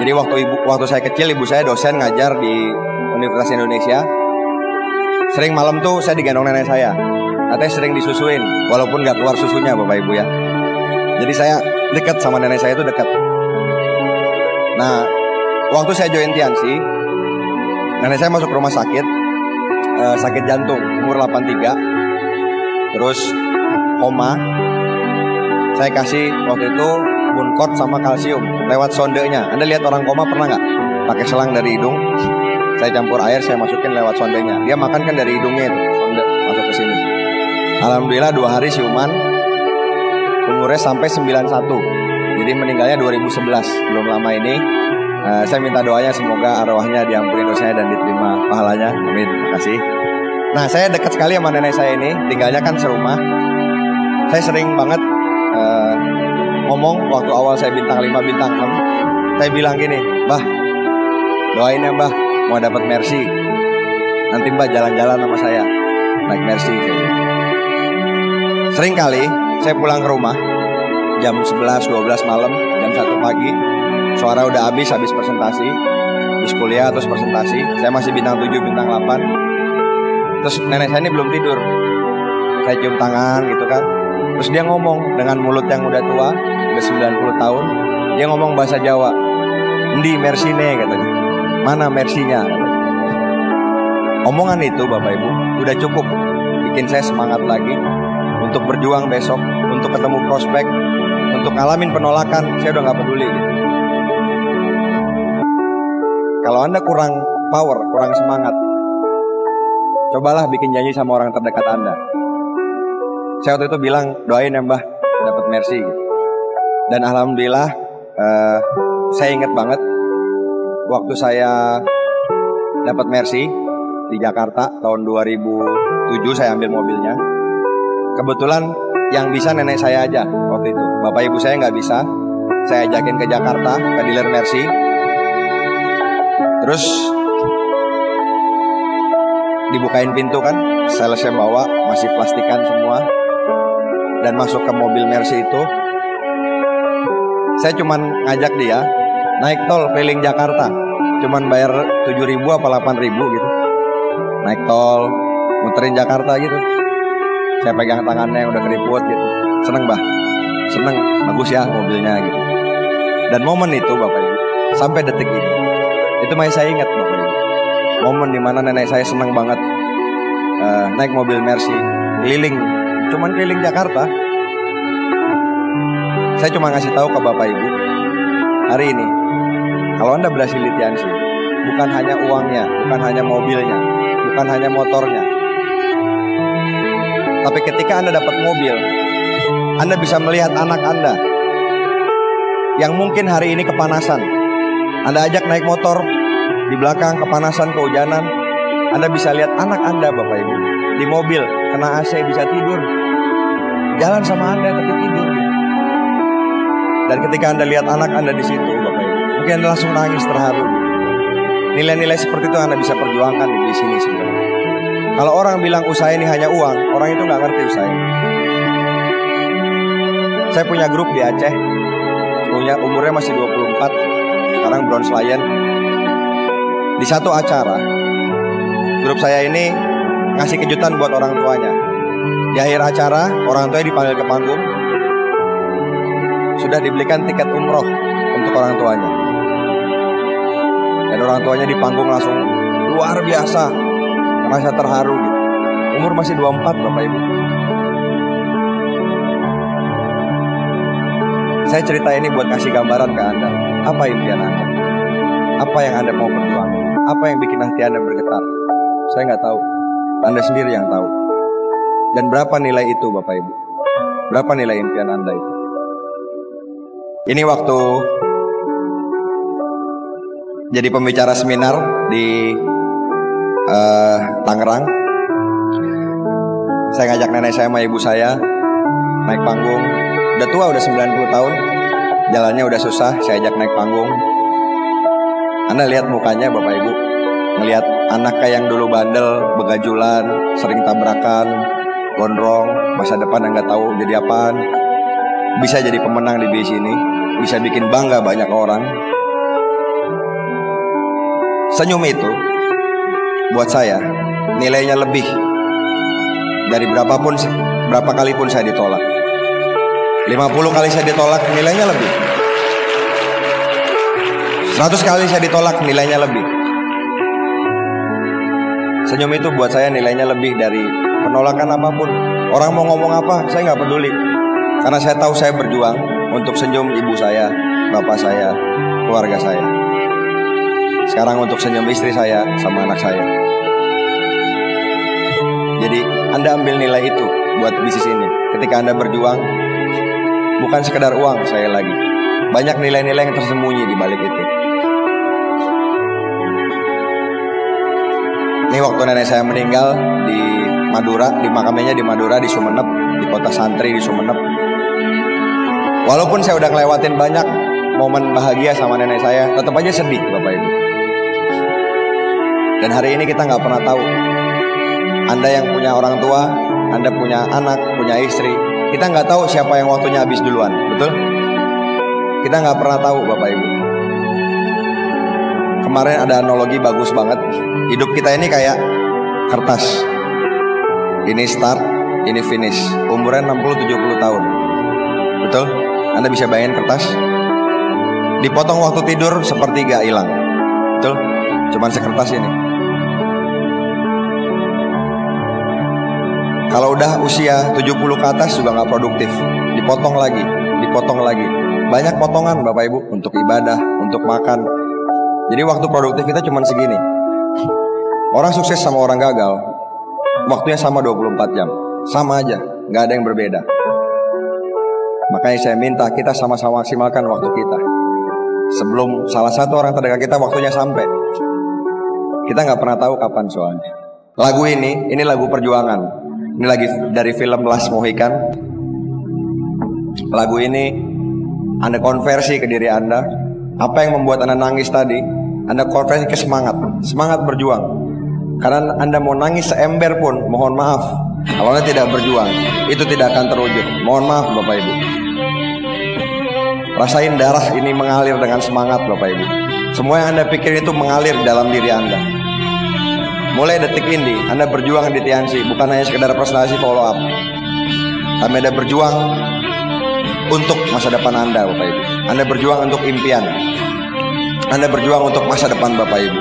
Jadi waktu saya kecil ibu saya dosen ngajar di Universitas Indonesia. Sering malam tuh saya digendong nenek saya. Katanya sering disusuin walaupun gak keluar susunya Bapak Ibu ya. Jadi saya dekat sama nenek saya itu dekat. Nah, waktu saya join Tiansi, nenek saya masuk rumah sakit, sakit jantung, umur 83, terus koma. Saya kasih waktu itu Buncort sama kalsium lewat sondenya. Anda lihat orang koma pernah nggak? Pakai selang dari hidung, saya campur air, saya masukin lewat sondenya. Dia makan kan dari hidungnya itu, sonde masuk ke sini. Alhamdulillah 2 hari siuman, umurnya sampai 91. Jadi meninggalnya 2011. Belum lama ini. Saya minta doanya semoga arwahnya diampuni dosanya dan diterima pahalanya. Amin. Terima kasih. Nah, saya dekat sekali sama nenek saya ini. Tinggalnya kan serumah. Saya sering banget ngomong waktu awal saya bintang 5, bintang 6. Saya bilang gini, Mbah, doain ya Mbah, mau dapat Mercy. Nanti Mbah jalan-jalan sama saya, naik Mercy. Sering kali saya pulang ke rumah jam 11, 12 malam, jam 1 pagi, suara udah habis presentasi, habis kuliah terus presentasi. Saya masih bintang 7, bintang 8. Terus nenek saya ini belum tidur. Saya cium tangan gitu kan. Terus dia ngomong dengan mulut yang udah tua, udah 90 tahun. Dia ngomong bahasa Jawa. Endi Mercy-ne katanya. Mana Mercy-nya? Omongan itu Bapak Ibu udah cukup bikin saya semangat lagi untuk berjuang besok, untuk ketemu prospek, untuk ngalamin penolakan. Saya udah gak peduli gitu. Kalau Anda kurang power, kurang semangat, cobalah bikin janji sama orang terdekat Anda. Saya waktu itu bilang, doain ya Mbah, dapat Mercy gitu. Dan alhamdulillah, saya ingat banget waktu saya dapat Mercy di Jakarta tahun 2007, saya ambil mobilnya. Kebetulan yang bisa nenek saya aja waktu itu. Bapak ibu saya nggak bisa. Saya ajakin ke Jakarta, ke dealer Mercy. Terus dibukain pintu kan, salesnya bawa, masih plastikan semua. Dan masuk ke mobil Mercy itu, saya cuman ngajak dia naik tol keliling Jakarta, cuman bayar 7.000 apa 8.000 gitu. Naik tol, muterin Jakarta gitu. Saya pegang tangannya udah keriput gitu. Seneng Bah, seneng, bagus ya mobilnya gitu. Dan momen itu Bapak Ibu, sampai detik ini, itu masih saya ingat Bapak Ibu. Momen dimana nenek saya seneng banget naik mobil Mercy, keliling, cuman keliling Jakarta. Saya cuma ngasih tahu ke Bapak Ibu, hari ini kalau Anda berhasil di Tiansi, bukan hanya uangnya, bukan hanya mobilnya, bukan hanya motornya, tapi ketika Anda dapat mobil, Anda bisa melihat anak Anda yang mungkin hari ini kepanasan. Anda ajak naik motor, di belakang kepanasan, kehujanan, Anda bisa lihat anak Anda Bapak Ibu di mobil, kena AC bisa tidur, jalan sama Anda tapi tidur. Dan ketika Anda lihat anak Anda di situ Bapak Ibu, mungkin Anda langsung nangis terharu. Nilai-nilai seperti itu Anda bisa perjuangkan di sini sebenarnya. Kalau orang bilang usaha ini hanya uang, orang itu nggak ngerti usaha ini. Saya punya grup di Aceh, umurnya masih 24. sekarang Bronze Lion. Di satu acara, grup saya ini ngasih kejutan buat orang tuanya. Di akhir acara, orang tuanya dipanggil ke panggung. Sudah dibelikan tiket umroh untuk orang tuanya. Dan orang tuanya di panggung langsung luar biasa, merasa terharu gitu. Umur masih 24 Bapak Ibu. Saya cerita ini buat kasih gambaran ke Anda. Apa impian Anda? Apa yang Anda mau perjuangkan? Apa yang bikin hati Anda bergetar? Saya nggak tahu. Anda sendiri yang tahu. Dan berapa nilai itu Bapak Ibu? Berapa nilai impian Anda itu? Ini waktu jadi pembicara seminar di Tangerang. Saya ngajak nenek saya sama ibu saya naik panggung. Udah tua, udah 90 tahun. Jalannya udah susah, saya ajak naik panggung. Anda lihat mukanya Bapak Ibu. Ngelihat anaknya yang dulu bandel, begajulan, sering tabrakan, gondrong, masa depan yang gak tahu jadi apaan, bisa jadi pemenang di bis ini, bisa bikin bangga banyak orang. Senyum itu buat saya nilainya lebih dari berapa kali pun saya ditolak. 50 kali saya ditolak, nilainya lebih. 100 kali saya ditolak, nilainya lebih. Senyum itu buat saya nilainya lebih dari penolakan apapun. Orang mau ngomong apa, saya gak peduli. Karena saya tahu saya berjuang untuk senyum ibu saya, bapak saya, keluarga saya. Sekarang untuk senyum istri saya sama anak saya. Jadi Anda ambil nilai itu buat bisnis ini. Ketika Anda berjuang, bukan sekedar uang, saya lagi. Banyak nilai-nilai yang tersembunyi di balik itu. Ini waktu nenek saya meninggal di Madura, di makamnya di Madura, di Sumenep, di kota santri di Sumenep. Walaupun saya udah ngelewatin banyak momen bahagia sama nenek saya, tetap aja sedih Bapak Ibu. Dan hari ini kita nggak pernah tahu. Anda yang punya orang tua, Anda punya anak, punya istri, kita nggak tahu siapa yang waktunya habis duluan, betul? Kita nggak pernah tahu Bapak Ibu. Kemarin ada analogi bagus banget. Hidup kita ini kayak kertas. Ini start, ini finish. Umurnya 60-70 tahun. Betul? Anda bisa bayangin kertas? Dipotong waktu tidur sepertiga hilang. Betul? Cuman sekertas ini. Kalau udah usia 70 ke atas juga gak produktif. Dipotong lagi, dipotong lagi. Banyak potongan Bapak Ibu. Untuk ibadah, untuk makan. Jadi waktu produktif kita cuma segini. Orang sukses sama orang gagal, waktunya sama 24 jam. Sama aja, gak ada yang berbeda. Makanya saya minta kita sama-sama maksimalkan waktu kita. Sebelum salah satu orang terdekat kita waktunya sampai. Kita gak pernah tahu kapan soalnya. Lagu ini lagu perjuangan. Ini lagi dari film Last Mohican. Lagu ini Anda konversi ke diri Anda. Apa yang membuat Anda nangis tadi, Anda konversi ke semangat. Semangat berjuang. Karena Anda mau nangis seember pun, mohon maaf, kalau Anda tidak berjuang, itu tidak akan terwujud. Mohon maaf Bapak Ibu. Rasain darah ini mengalir dengan semangat Bapak Ibu. Semua yang Anda pikir itu mengalir dalam diri Anda. Mulai detik ini Anda berjuang di Tiansi, bukan hanya sekedar presentasi follow up, tapi Anda berjuang untuk masa depan Anda Bapak Ibu. Anda berjuang untuk impian. Anda berjuang untuk masa depan Bapak Ibu.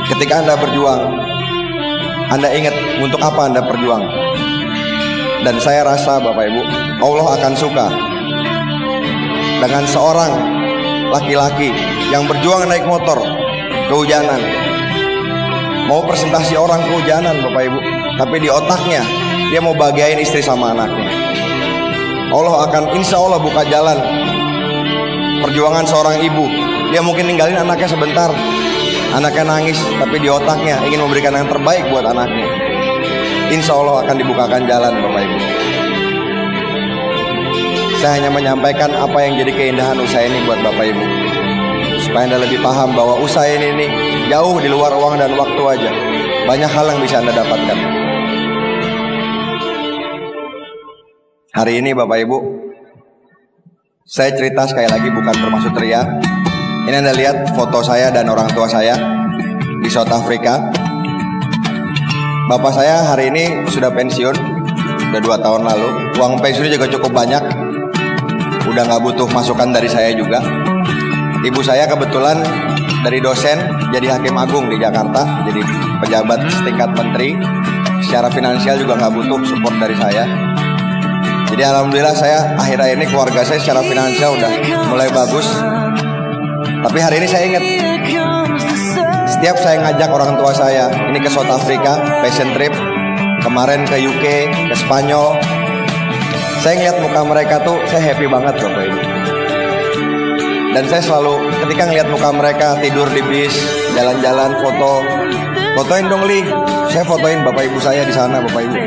Ketika Anda berjuang, Anda ingat untuk apa Anda berjuang. Dan saya rasa Bapak Ibu, Allah akan suka dengan seorang laki-laki yang berjuang naik motor kehujanan. Mau presentasi orang kehujanan Bapak Ibu, tapi di otaknya dia mau bahagiain istri sama anaknya. Allah akan insya Allah buka jalan perjuangan seorang ibu. Dia mungkin ninggalin anaknya sebentar, anaknya nangis, tapi di otaknya ingin memberikan yang terbaik buat anaknya. Insya Allah akan dibukakan jalan Bapak Ibu. Saya hanya menyampaikan apa yang jadi keindahan usaha ini buat Bapak Ibu, supaya Anda lebih paham bahwa usaha ini jauh di luar uang dan waktu aja. Banyak hal yang bisa Anda dapatkan. Hari ini Bapak Ibu, Saya cerita sekali lagi bukan bermaksud ria. Ini Anda lihat foto saya dan orang tua saya di South Africa. Bapak saya hari ini sudah pensiun, udah 2 tahun lalu. Uang pensiunnya juga cukup banyak, udah gak butuh masukan dari saya juga. Ibu saya kebetulan dari dosen jadi hakim agung di Jakarta, jadi pejabat setingkat menteri. Secara finansial juga gak butuh support dari saya. Jadi alhamdulillah saya akhir-akhir ini keluarga saya secara finansial udah mulai bagus. Tapi hari ini saya ingat, setiap saya ngajak orang tua saya ini ke South Africa, passion trip, kemarin ke UK, ke Spanyol, saya ngeliat muka mereka tuh saya happy banget Bapak Ibu. Dan saya selalu ketika ngeliat muka mereka tidur di bis, jalan-jalan, fotoin dong Li. Saya fotoin Bapak Ibu saya di sana Bapak Ibu.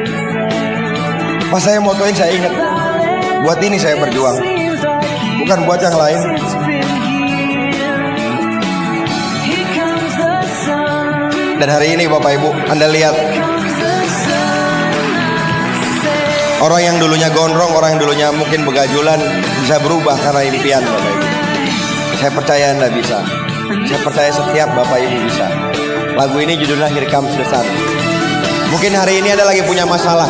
Pas saya motoin saya ingat, buat ini saya berjuang, bukan buat yang lain. Dan hari ini Bapak Ibu, Anda lihat orang yang dulunya gondrong, orang yang dulunya mungkin begajulan bisa berubah karena impian Bapak Ibu. Saya percaya Anda bisa. Saya percaya setiap Bapak Ibu bisa. Lagu ini judulnya Here Comes the Sun. Mungkin hari ini Anda lagi punya masalah,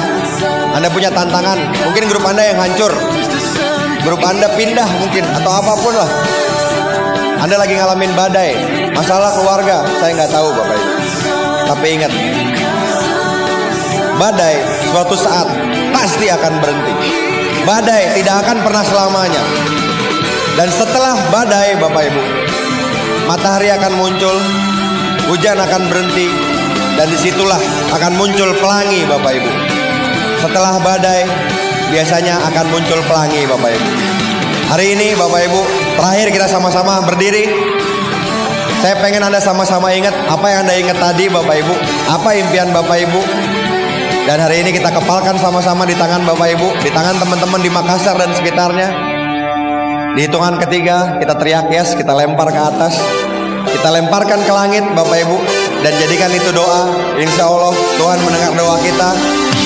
Anda punya tantangan, mungkin grup Anda yang hancur, grup Anda pindah mungkin, atau apapun lah. Anda lagi ngalamin badai, masalah keluarga, saya nggak tahu Bapak Ibu. Tapi ingat, badai suatu saat pasti akan berhenti. Badai tidak akan pernah selamanya. Dan setelah badai Bapak Ibu, matahari akan muncul, hujan akan berhenti, dan disitulah akan muncul pelangi Bapak Ibu. Setelah badai biasanya akan muncul pelangi Bapak Ibu. Hari ini Bapak Ibu, terakhir kita sama-sama berdiri. Saya pengen Anda sama-sama ingat apa yang Anda ingat tadi Bapak Ibu, apa impian Bapak Ibu. Dan hari ini kita kepalkan sama-sama di tangan Bapak Ibu, di tangan teman-teman di Makassar dan sekitarnya. Di hitungan ketiga kita teriak yes, kita lempar ke atas, kita lemparkan ke langit Bapak Ibu, dan jadikan itu doa. Insya Allah Tuhan mendengar doa kita,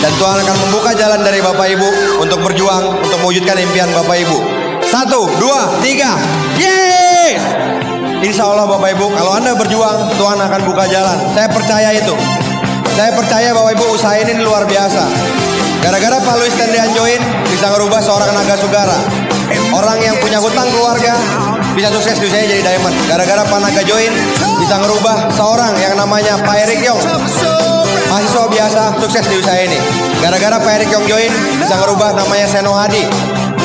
dan Tuhan akan membuka jalan dari Bapak Ibu untuk berjuang, untuk mewujudkan impian Bapak Ibu. 1, 2, 3, yeay! Insya Allah Bapak Ibu, kalau Anda berjuang, Tuhan akan buka jalan. Saya percaya itu. Saya percaya Bapak Ibu, usaha ini luar biasa. Gara-gara Pak Luis Tendean join, bisa ngerubah seorang naga sugara. Orang yang punya hutang keluarga bisa sukses di usaha jadi diamond. Gara-gara Pak Naga join, bisa ngerubah seorang yang namanya Pak Erik Yong, mahasiswa biasa, sukses di usaha ini. Gara-gara Pak Erik Yong join, bisa ngerubah namanya Seno Hadi,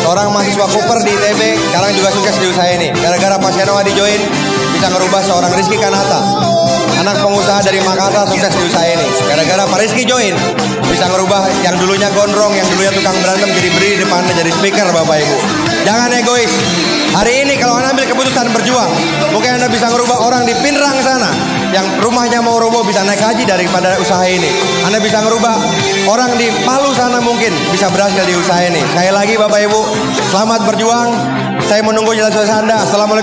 seorang mahasiswa Cooper di ITB, sekarang juga sukses di usaha ini. Gara-gara Pak Seno Hadi join, bisa ngerubah seorang Rizky Kanata, anak pengusaha dari Makassar, sukses di usaha ini. Gara-gara Pak Rizky join, bisa ngerubah yang dulunya gondrong, yang dulunya tukang berantem jadi berdiri di depan, jadi speaker Bapak Ibu. Jangan egois. Hari ini kalau Anda ambil keputusan berjuang, mungkin Anda bisa ngerubah orang di Pinrang sana yang rumahnya mau roboh bisa naik haji daripada usaha ini. Anda bisa ngerubah orang di Palu sana mungkin bisa berhasil di usaha ini. Sekali lagi Bapak Ibu, selamat berjuang. Saya menunggu jalan sukses Anda. Assalamualaikum.